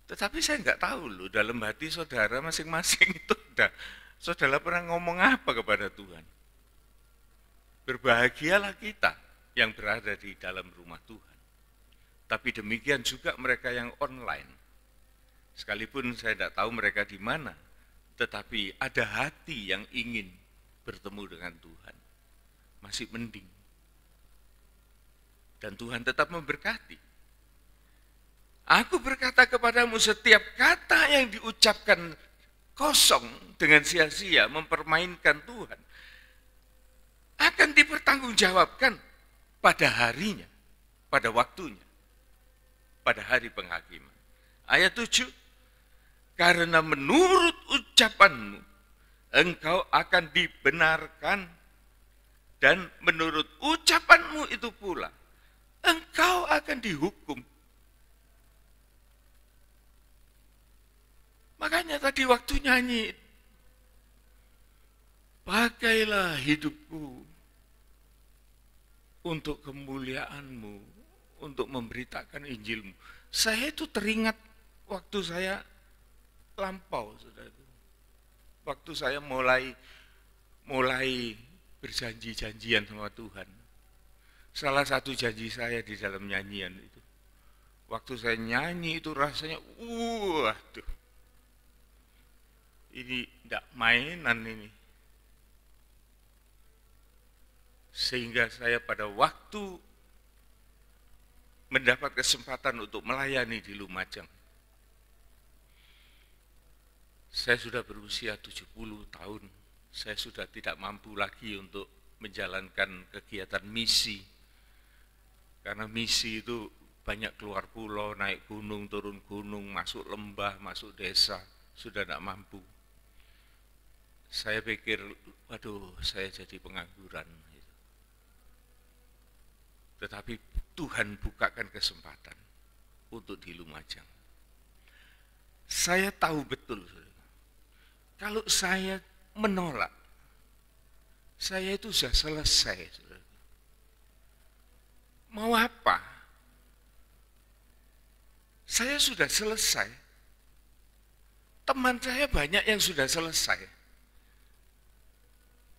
Tetapi saya enggak tahu loh, dalam hati saudara masing-masing itu saudara pernah ngomong apa kepada Tuhan? Berbahagialah kita yang berada di dalam rumah Tuhan. Tapi demikian juga mereka yang online. Sekalipun saya tidak tahu mereka di mana, tetapi ada hati yang ingin bertemu dengan Tuhan. Masih mending. Dan Tuhan tetap memberkati. Aku berkata kepadamu, setiap kata yang diucapkan kosong dengan sia-sia mempermainkan Tuhan akan dipertanggungjawabkan pada harinya, pada waktunya, pada hari penghakiman. Ayat 7, karena menurut ucapanmu engkau akan dibenarkan, dan menurut ucapanmu itu pula engkau akan dihukum. Makanya tadi waktu nyanyi, pakailah hidupku untuk kemuliaan-Mu, untuk memberitakan Injil-Mu. Saya itu teringat waktu saya lampau, saudara. Waktu saya mulai berjanji-janjian sama Tuhan. Salah satu janji saya di dalam nyanyian itu, waktu saya nyanyi itu rasanya, waduh, ini tidak mainan ini. Sehingga saya pada waktu mendapat kesempatan untuk melayani di Lumajang, saya sudah berusia 70 tahun, saya sudah tidak mampu lagi untuk menjalankan kegiatan misi. Karena misi itu banyak keluar pulau, naik gunung, turun gunung, masuk lembah, masuk desa, sudah tidak mampu. Saya pikir, waduh, saya jadi pengangguran. Tetapi Tuhan bukakan kesempatan untuk di Lumajang. Saya tahu betul, kalau saya menolak, saya itu sudah selesai. Mau apa? Saya sudah selesai. Teman saya banyak yang sudah selesai.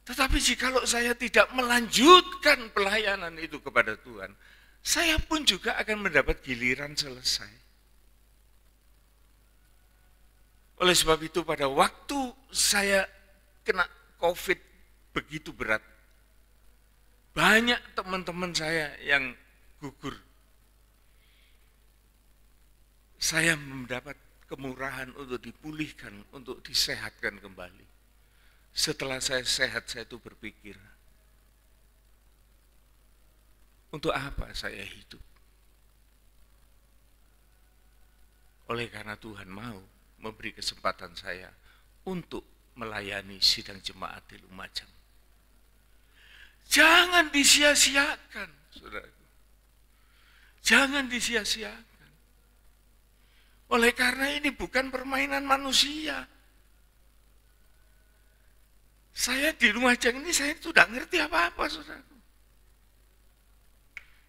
Tetapi jikalau saya tidak melanjutkan pelayanan itu kepada Tuhan, saya pun juga akan mendapat giliran selesai. Oleh sebab itu pada waktu saya kena COVID begitu berat, banyak teman-teman saya yang gugur. Saya mendapat kemurahan untuk dipulihkan, untuk disehatkan kembali. Setelah saya sehat, saya itu berpikir, untuk apa saya hidup? Oleh karena Tuhan mau memberi kesempatan saya untuk melayani sidang jemaat di Lumajang. Jangan disia-siakan, saudaraku. Jangan disia-siakan. Oleh karena ini bukan permainan manusia. Saya di Lumajang ini saya sudah ngerti apa-apa, saudaraku.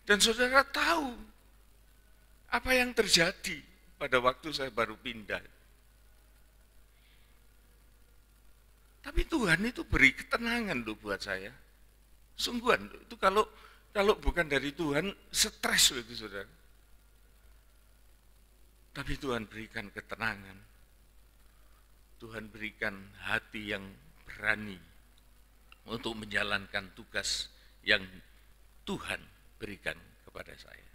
Dan saudara tahu apa yang terjadi pada waktu saya baru pindah. Tapi Tuhan itu beri ketenangan loh buat saya. Sungguhan, itu kalau bukan dari Tuhan, stres loh itu saudara. Tapi Tuhan berikan ketenangan. Tuhan berikan hati yang berani untuk menjalankan tugas yang Tuhan berikan kepada saya.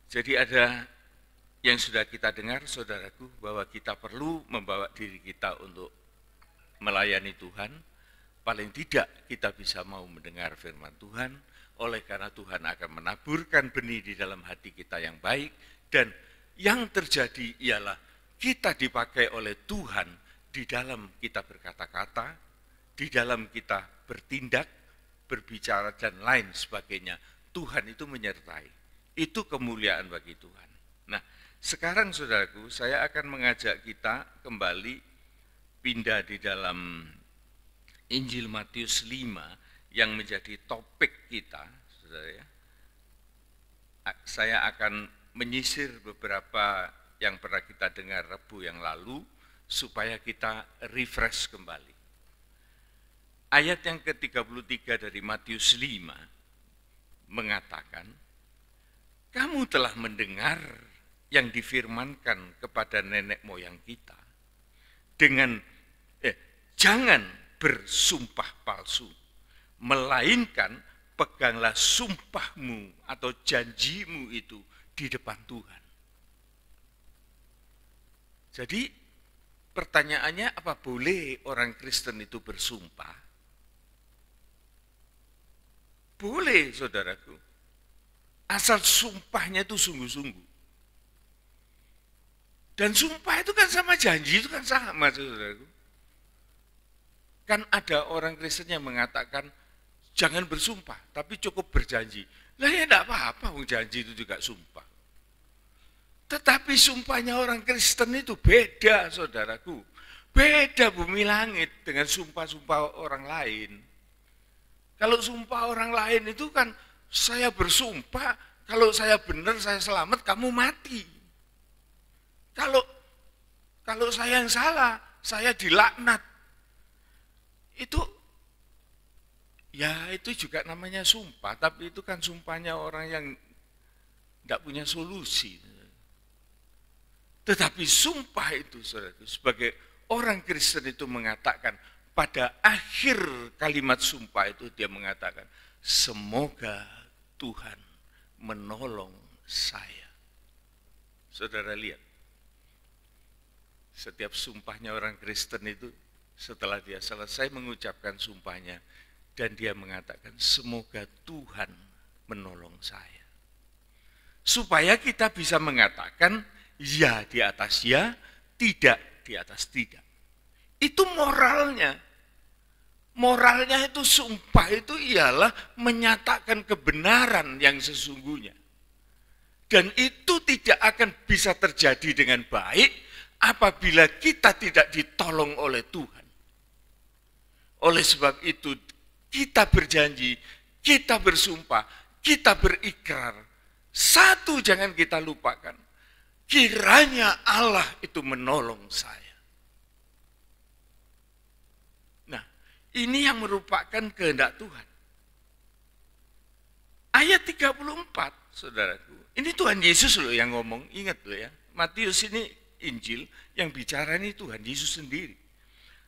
Jadi ada yang sudah kita dengar, saudaraku, bahwa kita perlu membawa diri kita untuk melayani Tuhan. Paling tidak kita bisa mau mendengar firman Tuhan, oleh karena Tuhan akan menaburkan benih di dalam hati kita yang baik, dan yang terjadi ialah kita dipakai oleh Tuhan di dalam kita berkata-kata, di dalam kita bertindak, berbicara, dan lain sebagainya. Tuhan itu menyertai. Itu kemuliaan bagi Tuhan. Nah, sekarang saudaraku, saya akan mengajak kita kembali pindah di dalam Injil Matius 5 yang menjadi topik kita, saudara ya. Saya akan menyisir beberapa yang pernah kita dengar Rabu yang lalu, supaya kita refresh kembali. Ayat yang ke-33 dari Matius 5 mengatakan, kamu telah mendengar yang difirmankan kepada nenek moyang kita, dengan jangan bersumpah palsu, melainkan peganglah sumpahmu atau janjimu itu di depan Tuhan. Jadi pertanyaannya, apa boleh orang Kristen itu bersumpah? Boleh, saudaraku. Asal sumpahnya itu sungguh-sungguh. Dan sumpah itu kan sama janji, itu kan sama, saudaraku. Kan ada orang Kristen yang mengatakan, jangan bersumpah, tapi cukup berjanji. Lah ya enggak apa-apa, janji itu juga sumpah. Tetapi sumpahnya orang Kristen itu beda, saudaraku. Beda bumi langit dengan sumpah-sumpah orang lain. Kalau sumpah orang lain itu kan, saya bersumpah, kalau saya benar, saya selamat, kamu mati. Kalau saya yang salah, saya dilaknat. Itu juga namanya sumpah, tapi itu kan sumpahnya orang yang tidak punya solusi. Tetapi sumpah itu, saudaraku, sebagai orang Kristen itu mengatakan, pada akhir kalimat sumpah itu dia mengatakan, semoga Tuhan menolong saya. Saudara lihat, setiap sumpahnya orang Kristen itu, setelah dia selesai mengucapkan sumpahnya, dan dia mengatakan, semoga Tuhan menolong saya. Supaya kita bisa mengatakan, ya di atas ya, tidak di atas tidak. Itu moralnya. Moralnya itu sumpah itu ialah menyatakan kebenaran yang sesungguhnya. Dan itu tidak akan bisa terjadi dengan baik apabila kita tidak ditolong oleh Tuhan. Oleh sebab itu kita berjanji, kita bersumpah, kita berikrar. Satu jangan kita lupakan. Kiranya Allah itu menolong saya. Nah, ini yang merupakan kehendak Tuhan. Ayat 34, saudaraku. Ini Tuhan Yesus loh yang ngomong, ingat loh ya. Matius ini Injil, yang bicara ini Tuhan Yesus sendiri.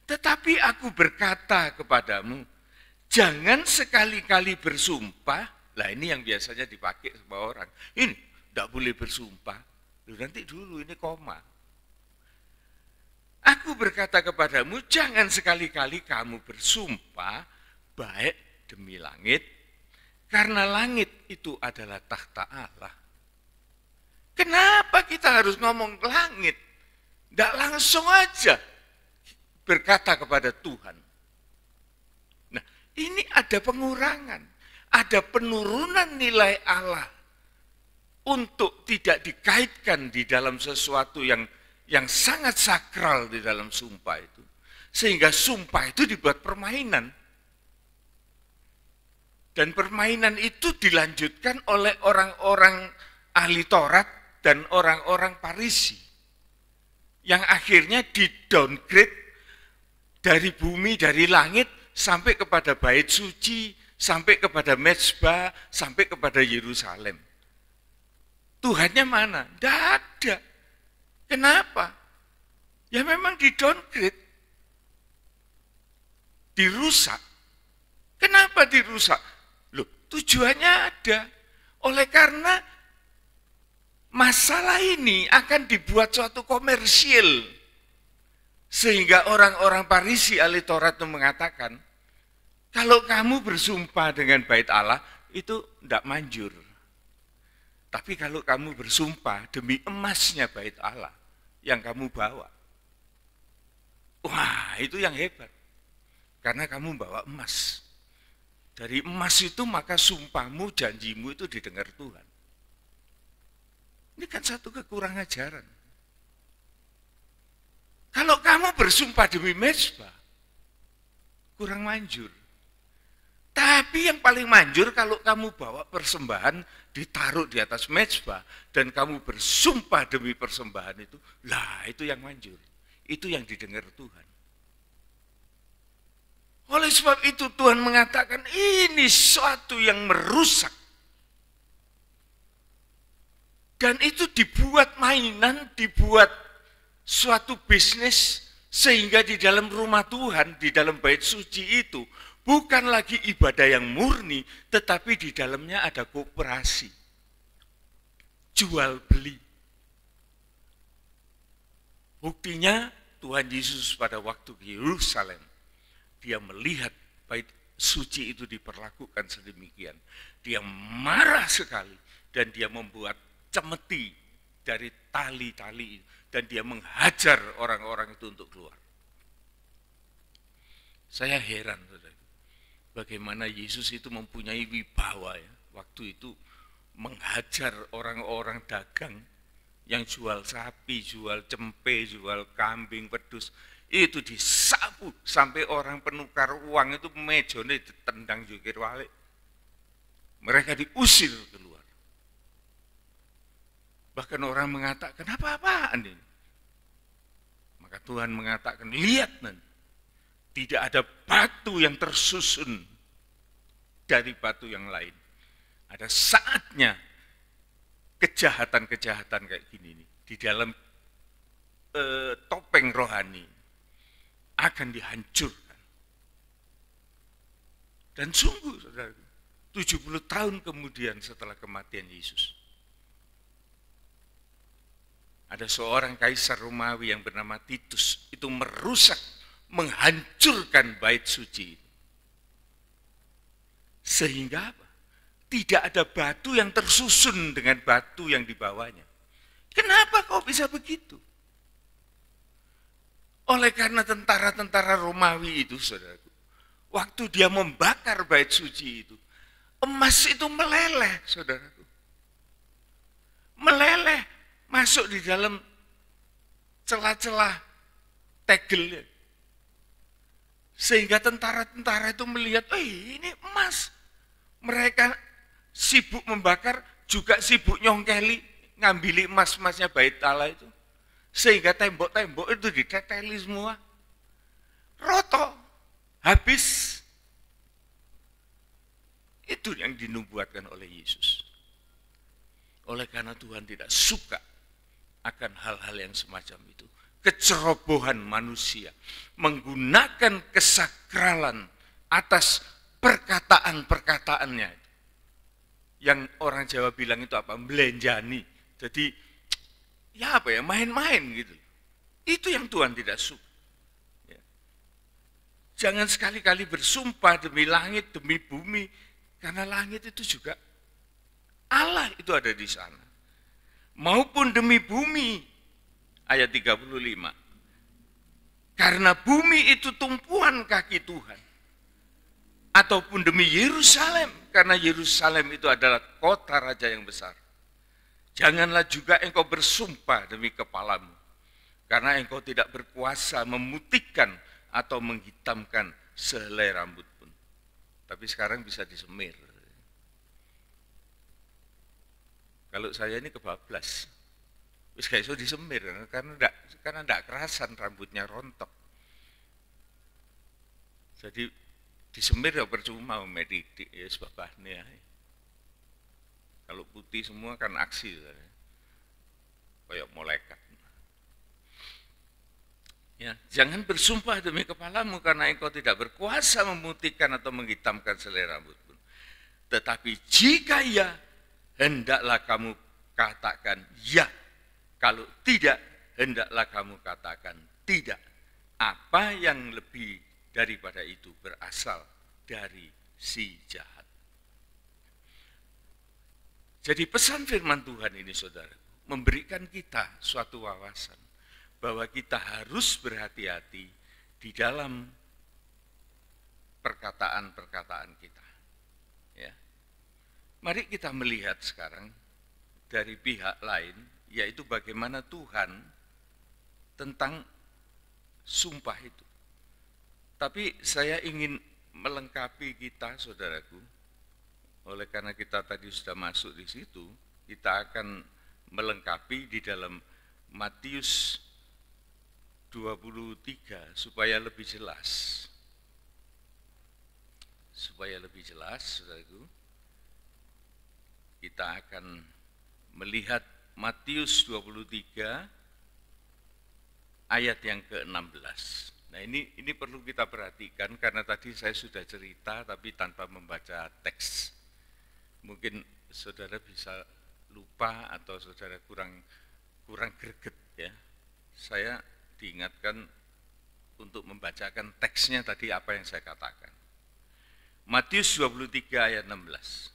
Tetapi aku berkata kepadamu, jangan sekali-kali bersumpah. Lah ini yang biasanya dipakai sama orang. Ini tidak boleh bersumpah. Nanti dulu ini koma. Aku berkata kepadamu, jangan sekali-kali kamu bersumpah baik demi langit, karena langit itu adalah takhta Allah. Kenapa kita harus ngomong langit? Tidak langsung aja berkata kepada Tuhan. Nah, ini ada pengurangan, ada penurunan nilai Allah untuk tidak dikaitkan di dalam sesuatu yang sangat sakral di dalam sumpah itu. Sehingga sumpah itu dibuat permainan. Dan permainan itu dilanjutkan oleh orang-orang ahli Taurat dan orang-orang Farisi. Yang akhirnya di-downgrade dari bumi, dari langit, sampai kepada bait suci, sampai kepada mezbah, sampai kepada Yerusalem. Tuhannya mana? Tidak ada. Kenapa? Ya memang di-downgrade. Dirusak. Kenapa dirusak? Loh, tujuannya ada. Oleh karena masalah ini akan dibuat suatu komersil. Sehingga orang-orang Farisi ahli Taurat itu mengatakan, kalau kamu bersumpah dengan bait Allah, itu tidak manjur. Tapi kalau kamu bersumpah demi emasnya bait Allah yang kamu bawa, wah itu yang hebat. Karena kamu bawa emas. Dari emas itu maka sumpahmu, janjimu itu didengar Tuhan. Ini kan satu kekurangan ajaran. Kalau kamu bersumpah demi mezbah, kurang manjur. Tapi yang paling manjur kalau kamu bawa persembahan, ditaruh di atas mezbah, dan kamu bersumpah demi persembahan itu, lah itu yang manjur. Itu yang didengar Tuhan. Oleh sebab itu Tuhan mengatakan ini suatu yang merusak. Dan itu dibuat mainan, dibuat suatu bisnis, sehingga di dalam rumah Tuhan, di dalam bait suci itu, bukan lagi ibadah yang murni, tetapi di dalamnya ada koperasi. Jual beli. Buktinya Tuhan Yesus pada waktu ke Yerusalem, dia melihat bait suci itu diperlakukan sedemikian. Dia marah sekali dan dia membuat cemeti dari tali-tali itu. Dan dia menghajar orang-orang itu untuk keluar. Saya heran, saudara, bagaimana Yesus itu mempunyai wibawa ya. Waktu itu menghajar orang-orang dagang yang jual sapi, jual cempe, jual kambing, pedus. Itu disapu sampai orang penukar uang itu mejone ditendang jungkir balik. Mereka diusir keluar. Bahkan orang mengatakan, apa-apaan ini? Maka Tuhan mengatakan, lihat nanti, tidak ada batu yang tersusun dari batu yang lain. Ada saatnya kejahatan-kejahatan kayak gini nih, di dalam topeng rohani akan dihancurkan. Dan sungguh, saudara, 70 tahun kemudian setelah kematian Yesus, ada seorang kaisar Romawi yang bernama Titus, itu merusak, menghancurkan bait suci. Sehingga apa? Tidak ada batu yang tersusun dengan batu yang dibawanya. Kenapa kok bisa begitu? Oleh karena tentara-tentara Romawi itu, saudaraku, waktu dia membakar bait suci itu, emas itu meleleh, saudaraku. Meleleh. Masuk di dalam celah-celah tegelnya. Sehingga tentara-tentara itu melihat, ini emas. Mereka sibuk membakar, juga sibuk nyongkeli, ngambil emas-emasnya bait Allah itu. Sehingga tembok-tembok itu diteteli semua. Roto, habis. Itu yang dinubuatkan oleh Yesus. Oleh karena Tuhan tidak suka akan hal-hal yang semacam itu. Kecerobohan manusia menggunakan kesakralan atas perkataan-perkataannya. Yang orang Jawa bilang itu apa? Melenjani. Jadi ya apa ya, main-main gitu. Itu yang Tuhan tidak suka. Ya. Jangan sekali-kali bersumpah demi langit, demi bumi. Karena langit itu juga Allah itu ada di sana. Maupun demi bumi. Ayat 35. Karena bumi itu tumpuan kaki Tuhan. Ataupun demi Yerusalem. Karena Yerusalem itu adalah kota raja yang besar. Janganlah juga engkau bersumpah demi kepalamu. Karena engkau tidak berkuasa memutihkan atau menghitamkan sehelai rambut pun. Tapi sekarang bisa disemir. Kalau saya ini kebablas. Wis gak iso disemir karena enggak kerasan, rambutnya rontok. Jadi disemir ya percuma medidik ya sebabnya. Kalau putih semua kan aksi kayak malaikat. Ya, jangan bersumpah demi kepalamu karena engkau tidak berkuasa memutihkan atau menghitamkan selai rambut pun. Tetapi jika ya, hendaklah kamu katakan ya. Kalau tidak, hendaklah kamu katakan tidak. Apa yang lebih daripada itu berasal dari si jahat. Jadi pesan firman Tuhan ini saudara, memberikan kita suatu wawasan bahwa kita harus berhati-hati di dalam perkataan-perkataan kita. Ya. Mari kita melihat sekarang dari pihak lain, yaitu bagaimana Tuhan tentang sumpah itu. Tapi saya ingin melengkapi kita, saudaraku, oleh karena kita tadi sudah masuk di situ, kita akan melengkapi di dalam Matius 23 supaya lebih jelas. Supaya lebih jelas, saudaraku, kita akan melihat Matius 23 ayat yang ke-16. Nah ini perlu kita perhatikan karena tadi saya sudah cerita tapi tanpa membaca teks. Mungkin saudara bisa lupa atau saudara kurang greget ya. Saya diingatkan untuk membacakan teksnya tadi apa yang saya katakan. Matius 23 ayat 16.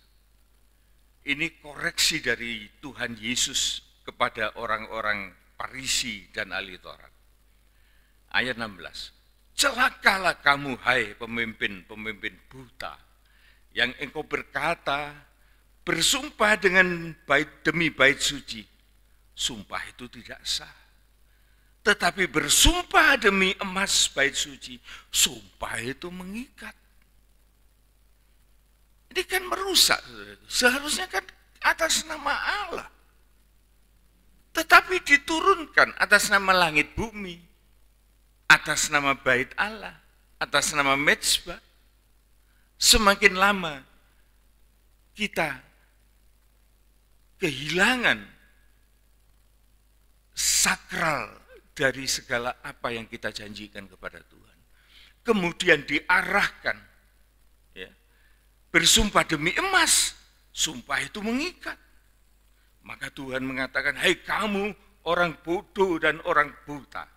Ini koreksi dari Tuhan Yesus kepada orang-orang Farisi dan ahli Taurat. Ayat 16. Celakalah kamu hai pemimpin-pemimpin buta, yang engkau berkata, bersumpah dengan demi bait suci. Sumpah itu tidak sah. Tetapi bersumpah demi emas bait suci, sumpah itu mengikat. Ini kan merusak, seharusnya kan atas nama Allah. Tetapi diturunkan atas nama langit bumi, atas nama bait Allah, atas nama mezbah. Semakin lama kita kehilangan sakral dari segala apa yang kita janjikan kepada Tuhan. Kemudian diarahkan bersumpah demi emas, sumpah itu mengikat. Maka Tuhan mengatakan, hai kamu orang bodoh dan orang buta,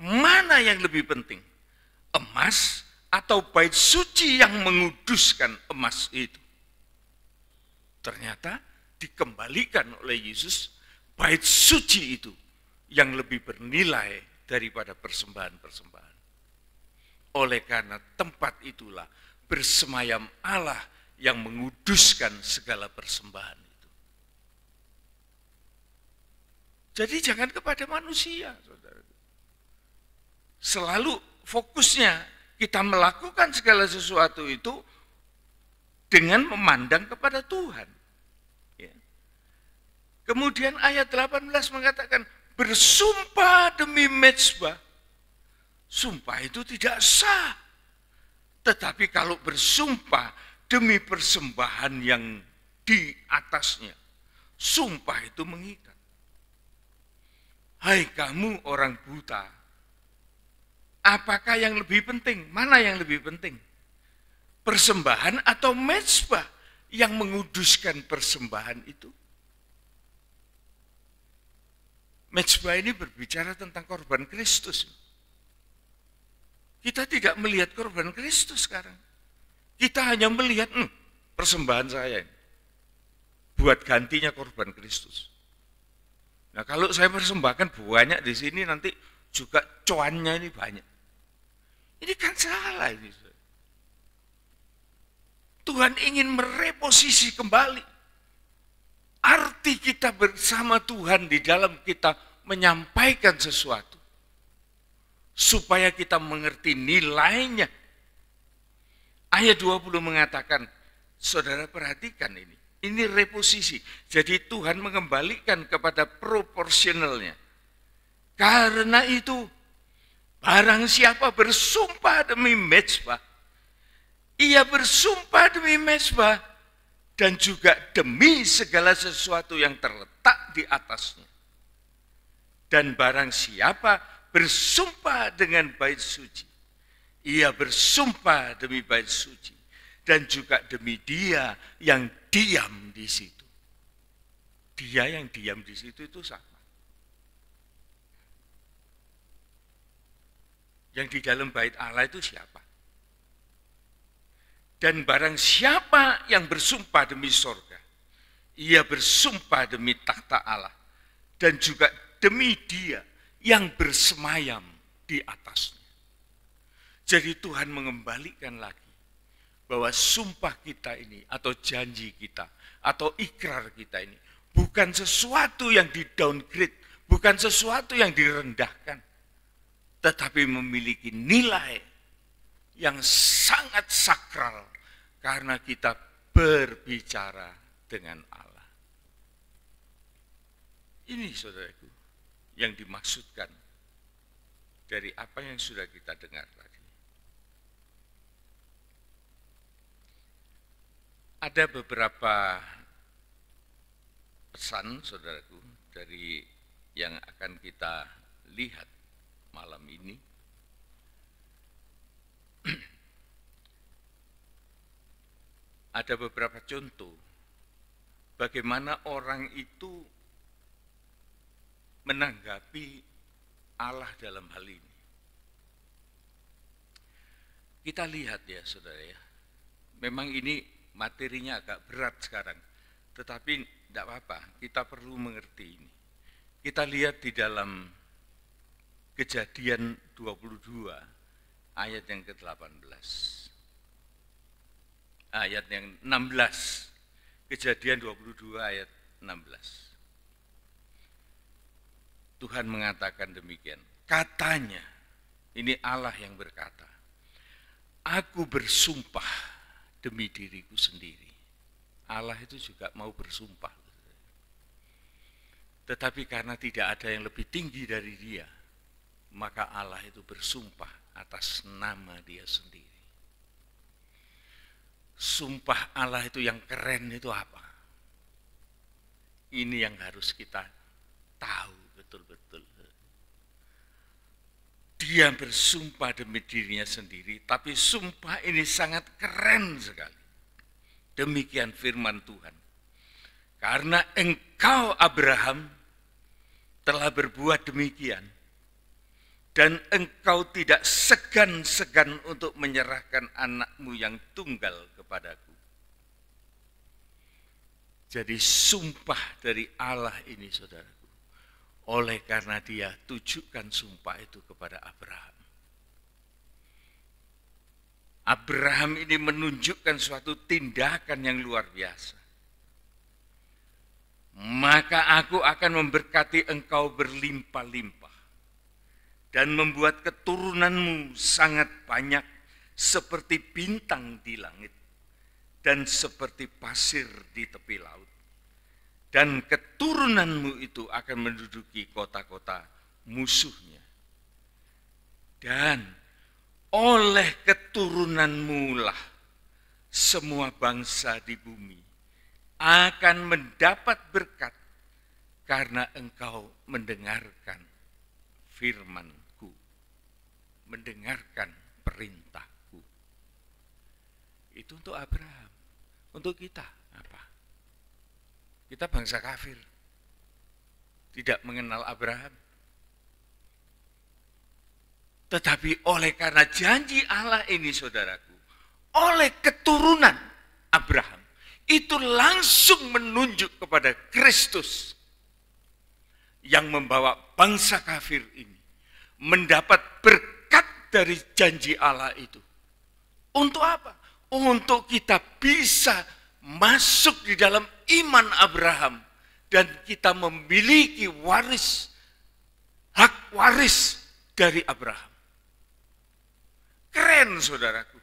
mana yang lebih penting? Emas atau bait suci yang menguduskan emas itu? Ternyata dikembalikan oleh Yesus, bait suci itu yang lebih bernilai daripada persembahan-persembahan. Oleh karena tempat itulah bersemayam Allah yang menguduskan segala persembahan itu. Jadi jangan kepada manusia, saudara. Selalu fokusnya kita melakukan segala sesuatu itu dengan memandang kepada Tuhan. Ya. Kemudian ayat 18 mengatakan, bersumpah demi mezbah. Sumpah itu tidak sah. Tetapi kalau bersumpah demi persembahan yang di atasnya, sumpah itu mengikat. Hai kamu orang buta, apakah yang lebih penting? Mana yang lebih penting? Persembahan atau mezbah yang menguduskan persembahan itu? Mezbah ini berbicara tentang korban Kristus. Kita tidak melihat korban Kristus sekarang. Kita hanya melihat persembahan saya ini. Buat gantinya korban Kristus. Nah kalau saya persembahkan banyak di sini nanti juga cuannya ini banyak. Ini kan salah ini. Tuhan ingin mereposisi kembali. Arti kita bersama Tuhan di dalam kita menyampaikan sesuatu. Supaya kita mengerti nilainya. Ayat 20 mengatakan, saudara perhatikan ini. Ini reposisi. Jadi Tuhan mengembalikan kepada proporsionalnya. Karena itu, barang siapa bersumpah demi mezbah, ia bersumpah demi mezbah dan juga demi segala sesuatu yang terletak di atasnya. Dan barang siapa bersumpah dengan bait suci, ia bersumpah demi bait suci dan juga demi dia yang diam di situ. Dia yang diam di situ itu siapa? Yang di dalam bait Allah itu siapa? Dan barang siapa yang bersumpah demi sorga, ia bersumpah demi takhta Allah dan juga demi dia yang bersemayam di atasnya. Jadi Tuhan mengembalikan lagi bahwa sumpah kita ini atau janji kita atau ikrar kita ini bukan sesuatu yang di-downgrade, bukan sesuatu yang direndahkan, tetapi memiliki nilai yang sangat sakral karena kita berbicara dengan Allah. Ini saudaraku yang dimaksudkan dari apa yang sudah kita dengar tadi. Ada beberapa pesan saudaraku dari yang akan kita lihat malam ini. Ada beberapa contoh bagaimana orang itu menanggapi Allah dalam hal ini. Kita lihat ya saudara ya, memang ini materinya agak berat sekarang, tetapi tidak apa-apa, kita perlu mengerti ini. Kita lihat di dalam Kejadian 22 ayat yang ke-18. Ayat yang 16. Kejadian 22 ayat 16. Tuhan mengatakan demikian. Katanya, ini Allah yang berkata, aku bersumpah demi diriku sendiri. Allah itu juga mau bersumpah. Tetapi karena tidak ada yang lebih tinggi dari dia, maka Allah itu bersumpah atas nama dia sendiri. Sumpah Allah itu yang keren itu apa? Ini yang harus kita tahu betul-betul. Dia bersumpah demi dirinya sendiri, tapi sumpah ini sangat keren sekali. Demikian firman Tuhan. Karena engkau Abraham telah berbuat demikian, dan engkau tidak segan-segan untuk menyerahkan anakmu yang tunggal kepadaku. Jadi sumpah dari Allah ini saudaraku, oleh karena dia tujukan sumpah itu kepada Abraham. Abraham ini menunjukkan suatu tindakan yang luar biasa. Maka aku akan memberkati engkau berlimpah-limpah dan membuat keturunanmu sangat banyak seperti bintang di langit dan seperti pasir di tepi laut. Dan keturunanmu itu akan menduduki kota-kota musuhnya. Dan oleh keturunanmu lah semua bangsa di bumi akan mendapat berkat karena engkau mendengarkan firman-Ku, mendengarkan perintah-Ku. Itu untuk Abraham. Untuk kita apa? Kita bangsa kafir, tidak mengenal Abraham. Tetapi oleh karena janji Allah ini, saudaraku, oleh keturunan Abraham, itu langsung menunjuk kepada Kristus yang membawa bangsa kafir ini mendapat berkat dari janji Allah itu. Untuk apa? Untuk kita bisa masuk di dalam iman Abraham dan kita memiliki hak waris dari Abraham. Keren, saudaraku.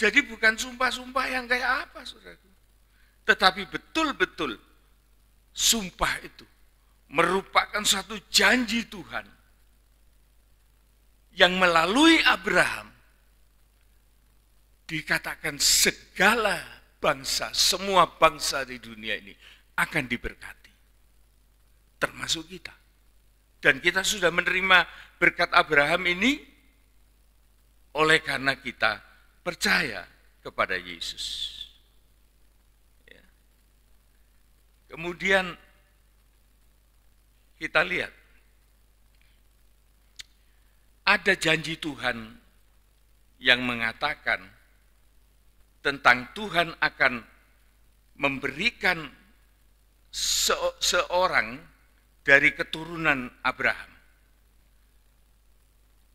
Jadi bukan sumpah-sumpah yang kayak apa, saudaraku. Tetapi betul-betul sumpah itu merupakan suatu janji Tuhan yang melalui Abraham dikatakan segala bangsa, semua bangsa di dunia ini akan diberkati. Termasuk kita. Dan kita sudah menerima berkat Abraham ini oleh karena kita percaya kepada Yesus. Ya. Kemudian kita lihat ada janji Tuhan yang mengatakan tentang Tuhan akan memberikan seorang dari keturunan Abraham.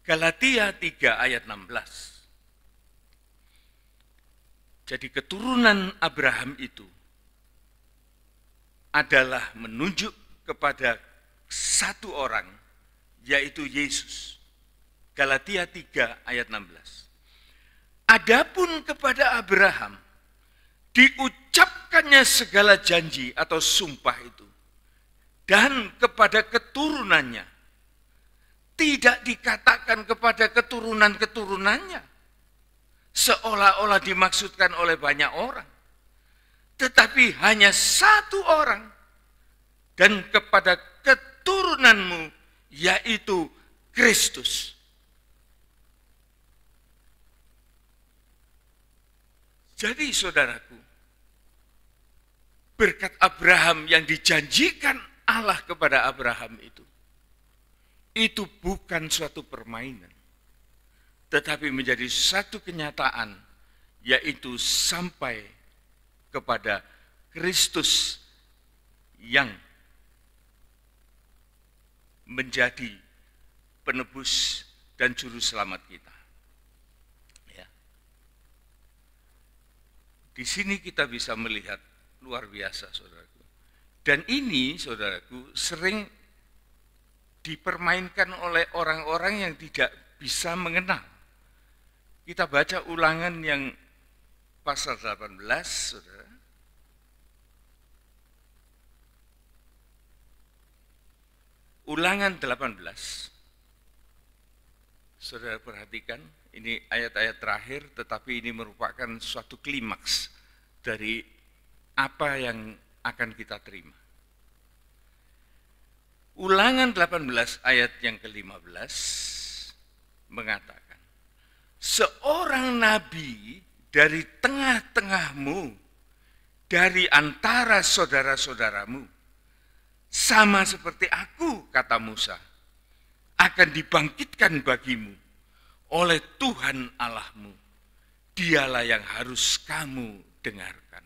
Galatia 3 ayat 16. Jadi keturunan Abraham itu adalah menunjuk kepada satu orang, yaitu Yesus. Galatia 3 ayat 16. Adapun kepada Abraham diucapkannya segala janji atau sumpah itu, dan kepada keturunannya. Tidak dikatakan kepada keturunan-keturunannya, seolah-olah dimaksudkan oleh banyak orang. Tetapi hanya satu orang, dan kepada keturunanmu, yaitu Kristus. Jadi saudaraku, berkat Abraham yang dijanjikan Allah kepada Abraham itu bukan suatu permainan, tetapi menjadi satu kenyataan, yaitu sampai kepada Kristus yang menjadi penebus dan juru selamat kita. Ya. Di sini kita bisa melihat luar biasa, saudaraku. Dan ini, saudaraku, sering dipermainkan oleh orang-orang yang tidak bisa mengenal. Kita baca Ulangan yang pasal 18, saudara. Ulangan 18. Saudara perhatikan, ini ayat-ayat terakhir, tetapi ini merupakan suatu klimaks dari apa yang akan kita terima. Ulangan 18 ayat yang ke-15 mengatakan, seorang nabi dari tengah-tengahmu, dari antara saudara-saudaramu, sama seperti aku, kata Musa, akan dibangkitkan bagimu oleh Tuhan Allahmu. Dialah yang harus kamu dengarkan.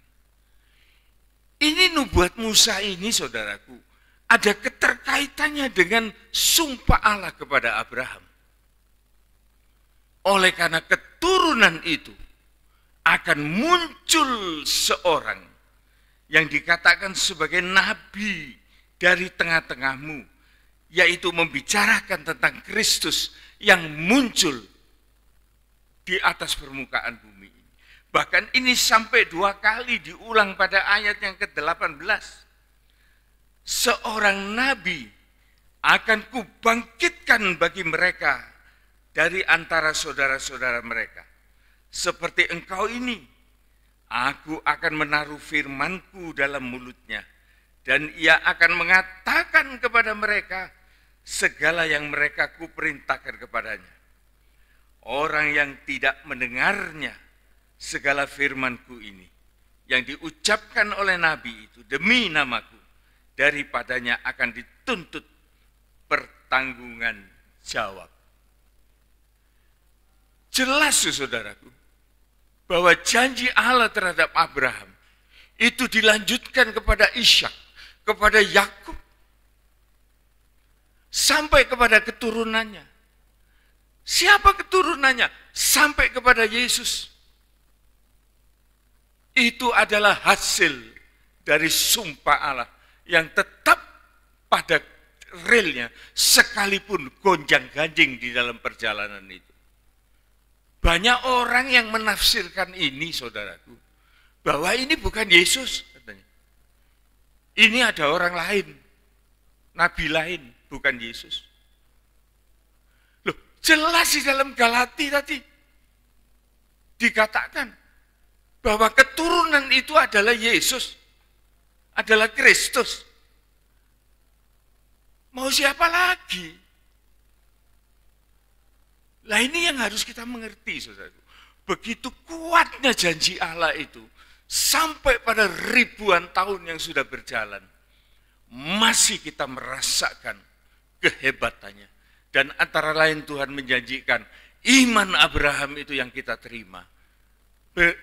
Ini nubuat Musa ini, saudaraku, ada keterkaitannya dengan sumpah Allah kepada Abraham. Oleh karena keturunan itu akan muncul seorang yang dikatakan sebagai nabi dari tengah-tengahmu, yaitu membicarakan tentang Kristus yang muncul di atas permukaan bumi ini. Bahkan ini sampai 2 kali diulang pada ayat yang ke-18. Seorang nabi akan kubangkitkan bagi mereka dari antara saudara-saudara mereka. Seperti engkau ini, aku akan menaruh firman-Ku dalam mulutnya, dan ia akan mengatakan kepada mereka segala yang mereka kuperintahkan kepadanya. Orang yang tidak mendengarnya segala firmanku ini, yang diucapkan oleh nabi itu demi namaku, daripadanya akan dituntut pertanggungan jawab. Jelas saudaraku, bahwa janji Allah terhadap Abraham itu dilanjutkan kepada Ishak, kepada Yakub, sampai kepada keturunannya. Siapa keturunannya? Sampai kepada Yesus. Itu adalah hasil dari sumpah Allah yang tetap pada relnya sekalipun gonjang-ganjing di dalam perjalanan itu. Banyak orang yang menafsirkan ini, saudaraku, bahwa ini bukan Yesus, katanya. Ini ada orang lain, nabi lain, bukan Yesus. Loh, jelas di dalam Galati tadi dikatakan bahwa keturunan itu adalah Yesus, adalah Kristus. Mau siapa lagi? Lah ini yang harus kita mengerti, saudaraku. Begitu kuatnya janji Allah itu, sampai pada ribuan tahun yang sudah berjalan, masih kita merasakan kehebatannya. Dan antara lain Tuhan menjanjikan, iman Abraham itu yang kita terima.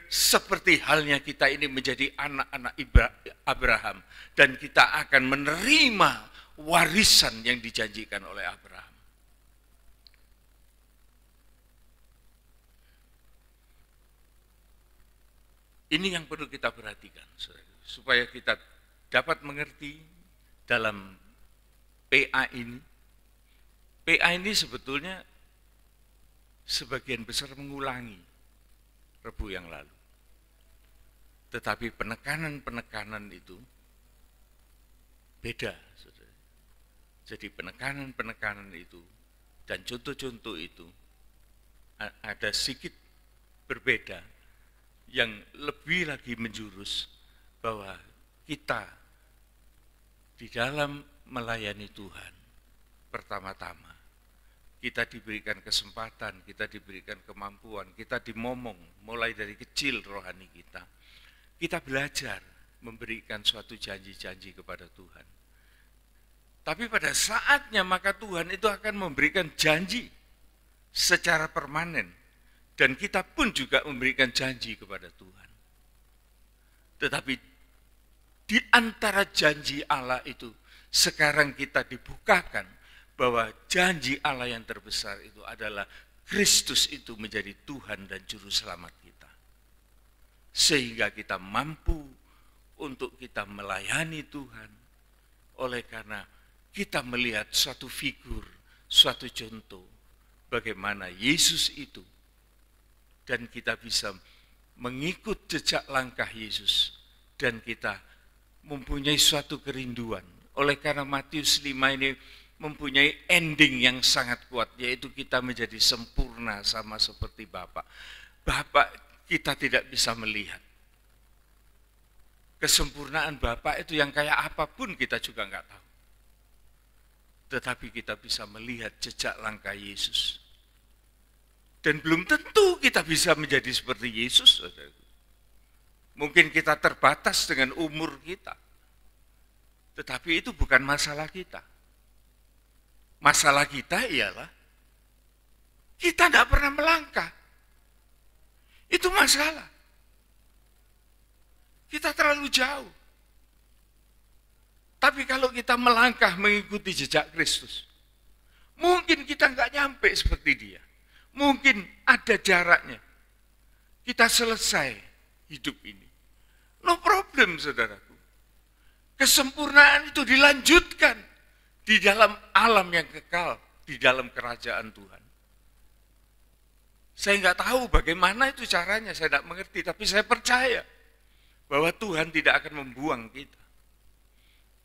Seperti halnya kita ini menjadi anak-anak Abraham. Dan kita akan menerima warisan yang dijanjikan oleh Abraham. Ini yang perlu kita perhatikan, supaya kita dapat mengerti dalam PA ini. PA ini sebetulnya sebagian besar mengulangi Rebu yang lalu. Tetapi penekanan-penekanan itu beda. Jadi penekanan-penekanan itu dan contoh-contoh itu ada sedikit berbeda, yang lebih lagi menjurus bahwa kita di dalam melayani Tuhan, pertama-tama kita diberikan kesempatan, kita diberikan kemampuan, kita dimomong mulai dari kecil rohani kita. Kita belajar memberikan suatu janji-janji kepada Tuhan. Tapi pada saatnya maka Tuhan itu akan memberikan janji secara permanen. Dan kita pun juga memberikan janji kepada Tuhan. Tetapi di antara janji Allah itu, sekarang kita dibukakan bahwa janji Allah yang terbesar itu adalah Kristus itu menjadi Tuhan dan Juru Selamat kita. Sehingga kita mampu untuk kita melayani Tuhan. Oleh karena kita melihat suatu figur, suatu contoh bagaimana Yesus itu, dan kita bisa mengikut jejak langkah Yesus. Dan kita mempunyai suatu kerinduan. Oleh karena Matius 5 ini mempunyai ending yang sangat kuat. Yaitu kita menjadi sempurna sama seperti Bapa. Bapa kita tidak bisa melihat. Kesempurnaan Bapa itu yang kayak apapun kita juga enggak tahu. Tetapi kita bisa melihat jejak langkah Yesus. Dan belum tentu kita bisa menjadi seperti Yesus. Mungkin kita terbatas dengan umur kita. Tetapi itu bukan masalah kita. Masalah kita ialah kita tidak pernah melangkah. Itu masalah. Kita terlalu jauh. Tapi kalau kita melangkah mengikuti jejak Kristus, mungkin kita nggak nyampe seperti dia. Mungkin ada jaraknya. Kita selesai hidup ini. No problem, saudaraku. Kesempurnaan itu dilanjutkan di dalam alam yang kekal, di dalam kerajaan Tuhan. Saya nggak tahu bagaimana itu caranya, saya tidak mengerti. Tapi saya percaya bahwa Tuhan tidak akan membuang kita.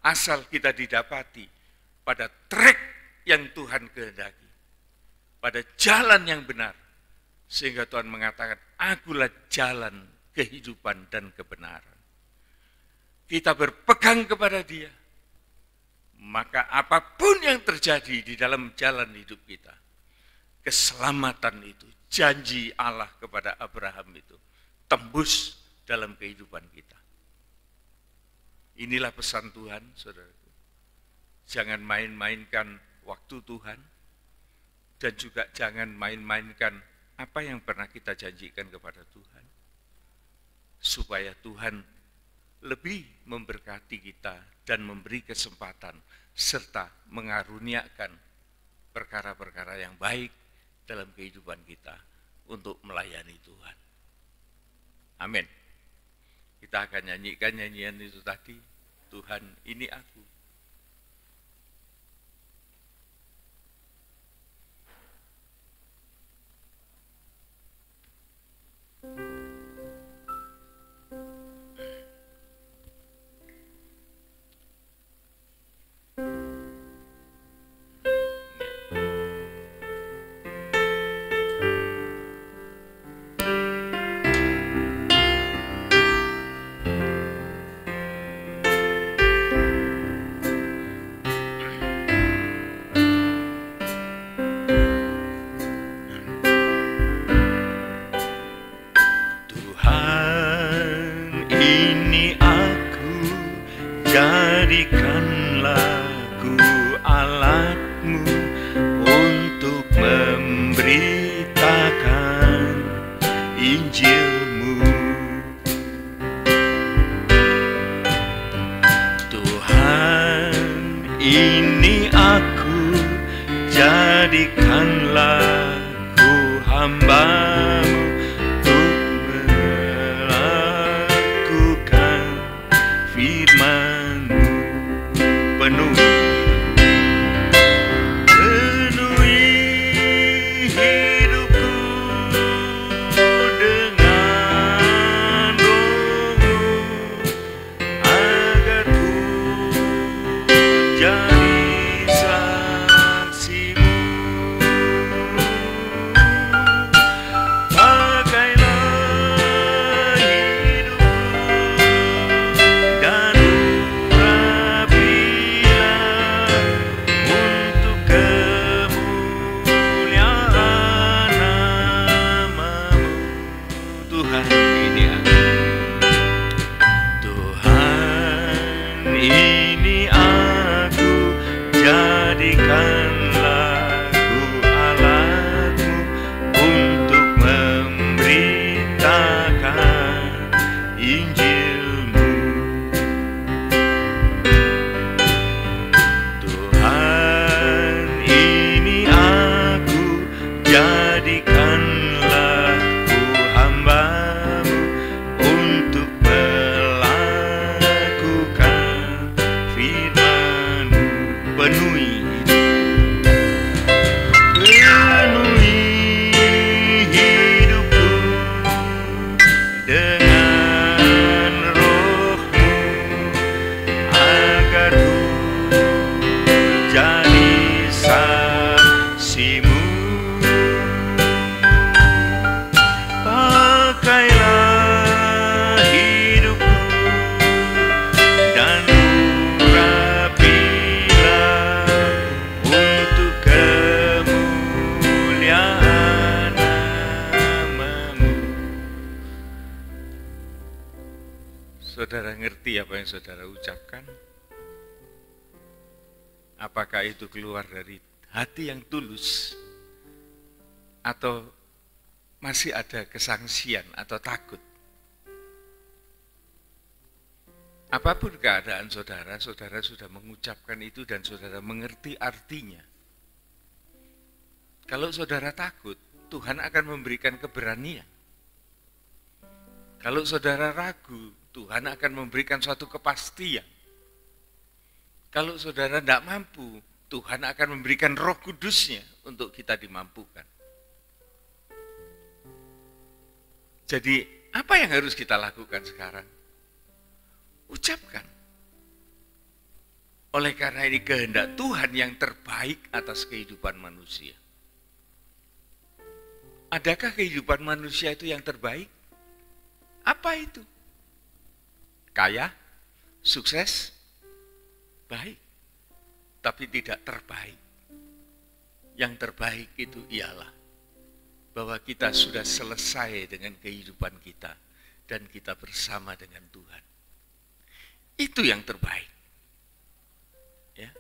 Asal kita didapati pada trek yang Tuhan kehendaki. Pada jalan yang benar. Sehingga Tuhan mengatakan, akulah jalan kehidupan dan kebenaran. Kita berpegang kepada dia. maka apapun yang terjadi di dalam jalan hidup kita, keselamatan itu, janji Allah kepada Abraham itu, tembus dalam kehidupan kita. Inilah pesan Tuhan, saudaraku. Jangan main-mainkan waktu Tuhan, dan juga jangan main-mainkan apa yang pernah kita janjikan kepada Tuhan. Supaya Tuhan lebih memberkati kita dan memberi kesempatan serta mengaruniakan perkara-perkara yang baik dalam kehidupan kita untuk melayani Tuhan. Amin. Kita akan nyanyikan nyanyian itu tadi, Tuhan ini aku. Jadikanlah ku alatmu untuk memberitakan Injilmu. Tuhan, ini aku, jadikanlah ku hamba-Mu untuk melakukan firman. Penuhi hidupku dengan Roh-Mu, agar ku jadi saksi-Mu. Pakailah hidupku dan ini aku, jadikanlah ku alatmu untuk memberitakan Injilmu. Tuhan, ini aku, jadikanlah ku hamba-Mu untuk penuhi hidupku dengan Roh-Mu, agar ku jadi saksi-Mu. Pakailah hidupku dan saudara ngerti apa yang saudara ucapkan? Apakah itu keluar dari hati yang tulus? Atau masih ada kesangsian atau takut? Apapun keadaan saudara, saudara sudah mengucapkan itu dan saudara mengerti artinya. Kalau saudara takut, Tuhan akan memberikan keberanian. Kalau saudara ragu, Tuhan akan memberikan suatu kepastian. Kalau saudara tidak mampu, Tuhan akan memberikan Roh Kudus-Nya untuk kita dimampukan. Jadi, apa yang harus kita lakukan sekarang? Ucapkan. Oleh karena ini kehendak Tuhan yang terbaik atas kehidupan manusia. Adakah kehidupan manusia itu yang terbaik? Apa itu? Kaya, sukses, baik. tapi tidak terbaik. Yang terbaik itu ialah bahwa kita sudah selesai dengan kehidupan kita dan kita bersama dengan Tuhan. Itu yang terbaik. Ya.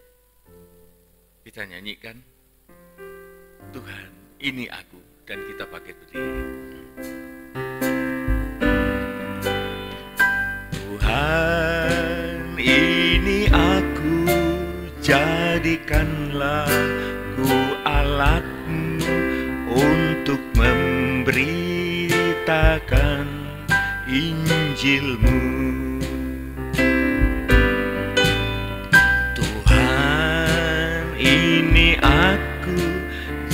Kita nyanyikan, Tuhan, ini aku, dan kita pakai berdiri. Tuhan, ini aku, jadikanlah ku alatmu untuk memberitakan Injilmu. Tuhan, ini aku,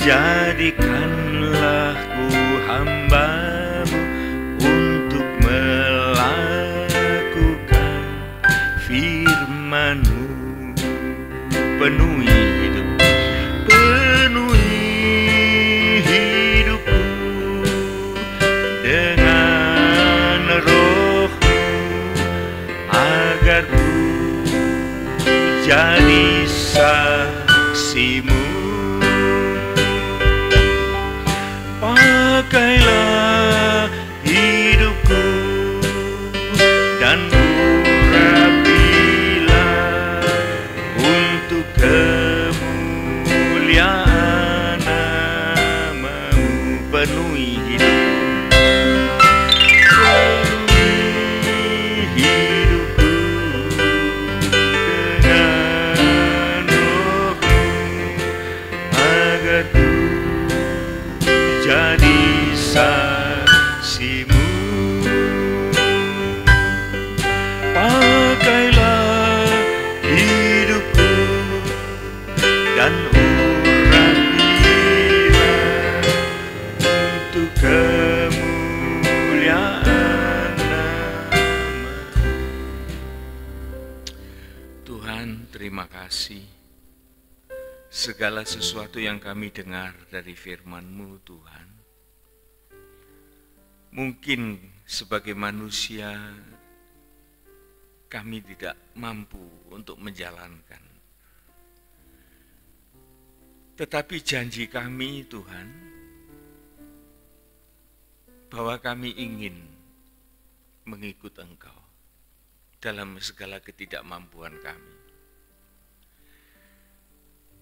jadikanlah ku hamba-Mu untuk melakukan firman-Mu. Penuhi hidupku dengan Roh-Mu, agar ku jadi saksi-Mu. Pakailah hidupku dan urapilah untuk kemuliaan nama-Mu. Penuhi hidupku dengan Roh-Mu, agar ku jadi saksi-Mu. Pakailah hidupku dan urapilah untuk kemuliaan nama. Tuhan, terima kasih. Segala sesuatu yang kami dengar dari firman-Mu, Tuhan, mungkin sebagai manusia kami tidak mampu untuk menjalankan. Tetapi janji kami, Tuhan, bahwa kami ingin mengikut Engkau dalam segala ketidakmampuan kami.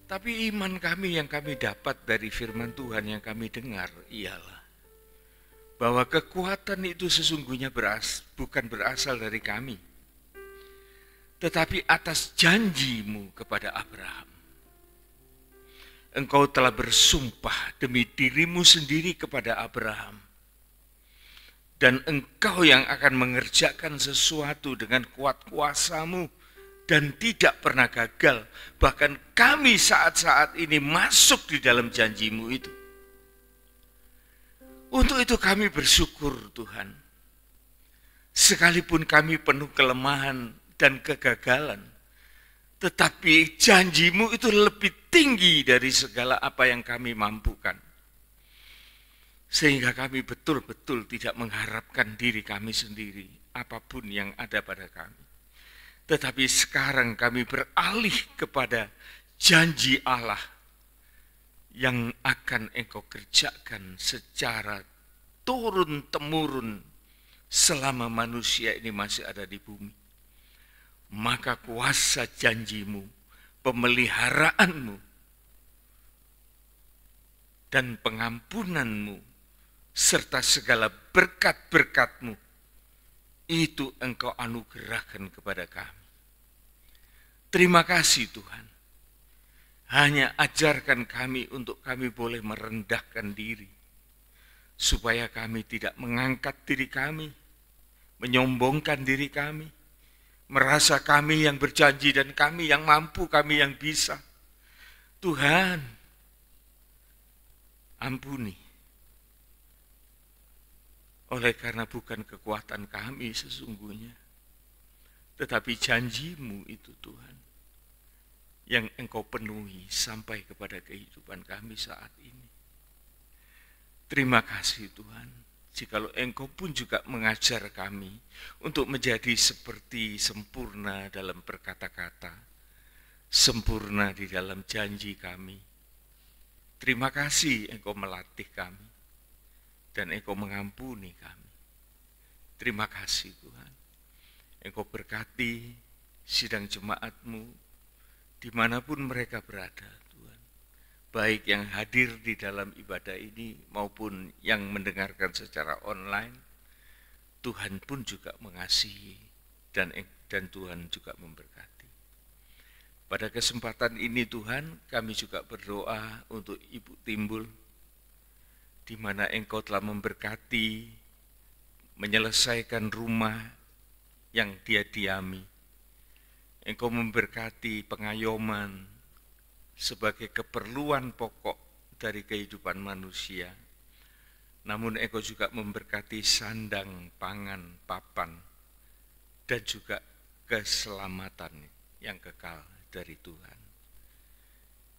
Tapi iman kami yang kami dapat dari firman Tuhan yang kami dengar ialah bahwa kekuatan itu sesungguhnya bukan berasal dari kami, tetapi atas janji-Mu kepada Abraham. Engkau telah bersumpah demi diri-Mu sendiri kepada Abraham, dan Engkau yang akan mengerjakan sesuatu dengan kuat kuasa-Mu dan tidak pernah gagal. Bahkan kami saat-saat ini masuk di dalam janji-Mu itu. Untuk itu kami bersyukur, Tuhan. Sekalipun kami penuh kelemahan dan kegagalan, tetapi janji-Mu itu lebih tinggi dari segala apa yang kami mampukan. Sehingga kami betul-betul tidak mengharapkan diri kami sendiri, apapun yang ada pada kami. Tetapi sekarang kami beralih kepada janji Allah yang akan Engkau kerjakan secara turun-temurun selama manusia ini masih ada di bumi. Maka kuasa janji-Mu, pemeliharaanmu dan pengampunan-Mu serta segala berkat-berkat-Mu itu Engkau anugerahkan kepada kami. Terima kasih Tuhan. Hanya ajarkan kami untuk kami boleh merendahkan diri, supaya kami tidak mengangkat diri kami, menyombongkan diri kami, merasa kami yang berjanji dan kami yang mampu, kami yang bisa. Tuhan, ampuni. Oleh karena bukan kekuatan kami sesungguhnya, tetapi janji-Mu itu Tuhan, yang Engkau penuhi sampai kepada kehidupan kami saat ini. Terima kasih Tuhan, jikalau Engkau pun juga mengajar kami untuk menjadi seperti sempurna dalam berkata-kata, sempurna di dalam janji kami. Terima kasih Engkau melatih kami, dan Engkau mengampuni kami. Terima kasih Tuhan. Engkau berkati sidang jemaat-Mu dimanapun mereka berada Tuhan. Baik yang hadir di dalam ibadah ini maupun yang mendengarkan secara online. Tuhan pun juga mengasihi dan Tuhan juga memberkati. Pada kesempatan ini Tuhan, kami juga berdoa untuk Ibu Timbul, di mana Engkau telah memberkati, menyelesaikan rumah yang dia diami. Engkau memberkati pengayoman sebagai keperluan pokok dari kehidupan manusia. Namun Engkau juga memberkati sandang, pangan, papan, dan juga keselamatan yang kekal dari Tuhan.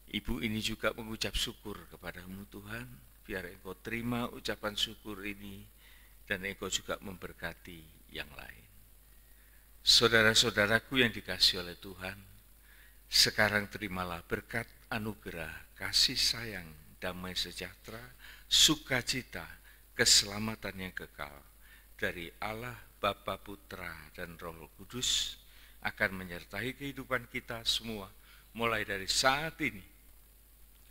Ibu ini juga mengucap syukur kepadamu Tuhan, biar Engkau terima ucapan syukur ini dan Engkau juga memberkati yang lain. Saudara-saudaraku yang dikasihi oleh Tuhan, sekarang terimalah berkat anugerah, kasih sayang, damai sejahtera, sukacita, keselamatan yang kekal dari Allah Bapa, Putra, dan Roh Kudus akan menyertai kehidupan kita semua mulai dari saat ini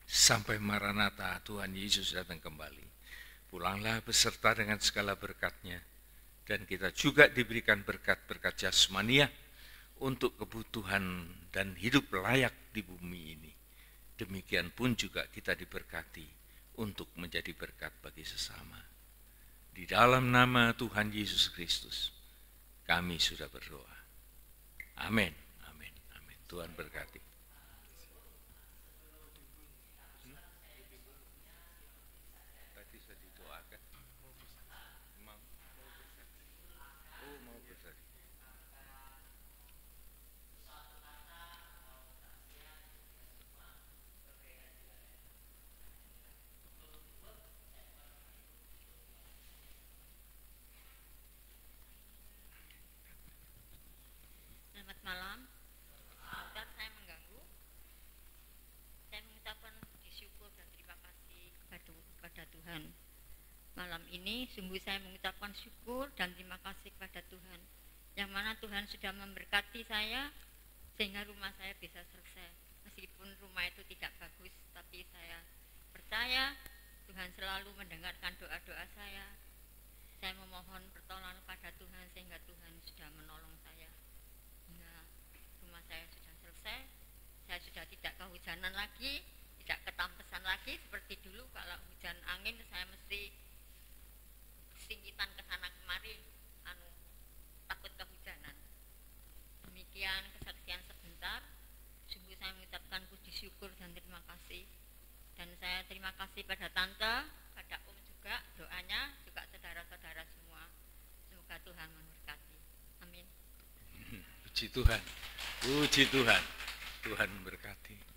sampai Maranatha Tuhan Yesus datang kembali. Pulanglah beserta dengan segala berkat-Nya, dan kita juga diberikan berkat-berkat jasmania untuk kebutuhan dan hidup layak di bumi ini. Demikian pun juga kita diberkati untuk menjadi berkat bagi sesama. Di dalam nama Tuhan Yesus Kristus, kami sudah berdoa. Amin, amin, amin. Tuhan berkati. Tadi saya didoakan. Mau bersaksi.
Selamat malam. Sebentar saya mengganggu. Saya mengucapkan puji syukur dan terima kasih kepada Tuhan. Malam ini sungguh saya mengucapkan syukur dan terima kasih kepada Tuhan, yang mana Tuhan sudah memberkati saya sehingga rumah saya bisa selesai. Meskipun rumah itu tidak bagus, tapi saya percaya Tuhan selalu mendengarkan doa-doa saya. Saya memohon pertolongan kepada Tuhan sehingga Tuhan sudah menolong saya. Hingga rumah saya sudah selesai, saya sudah tidak kehujanan lagi, tidak ketampesan lagi seperti dulu. Kalau hujan angin saya mesti singkitan ke sana kemari, takut kehujanan. Demikian kesaksian sebentar. Sungguh saya mengucapkan puji syukur dan terima kasih. Dan saya terima kasih pada tante, pada om juga, doanya juga saudara-saudara semua. Semoga Tuhan memberkati. Amin.
Puji Tuhan, puji Tuhan. Tuhan memberkati.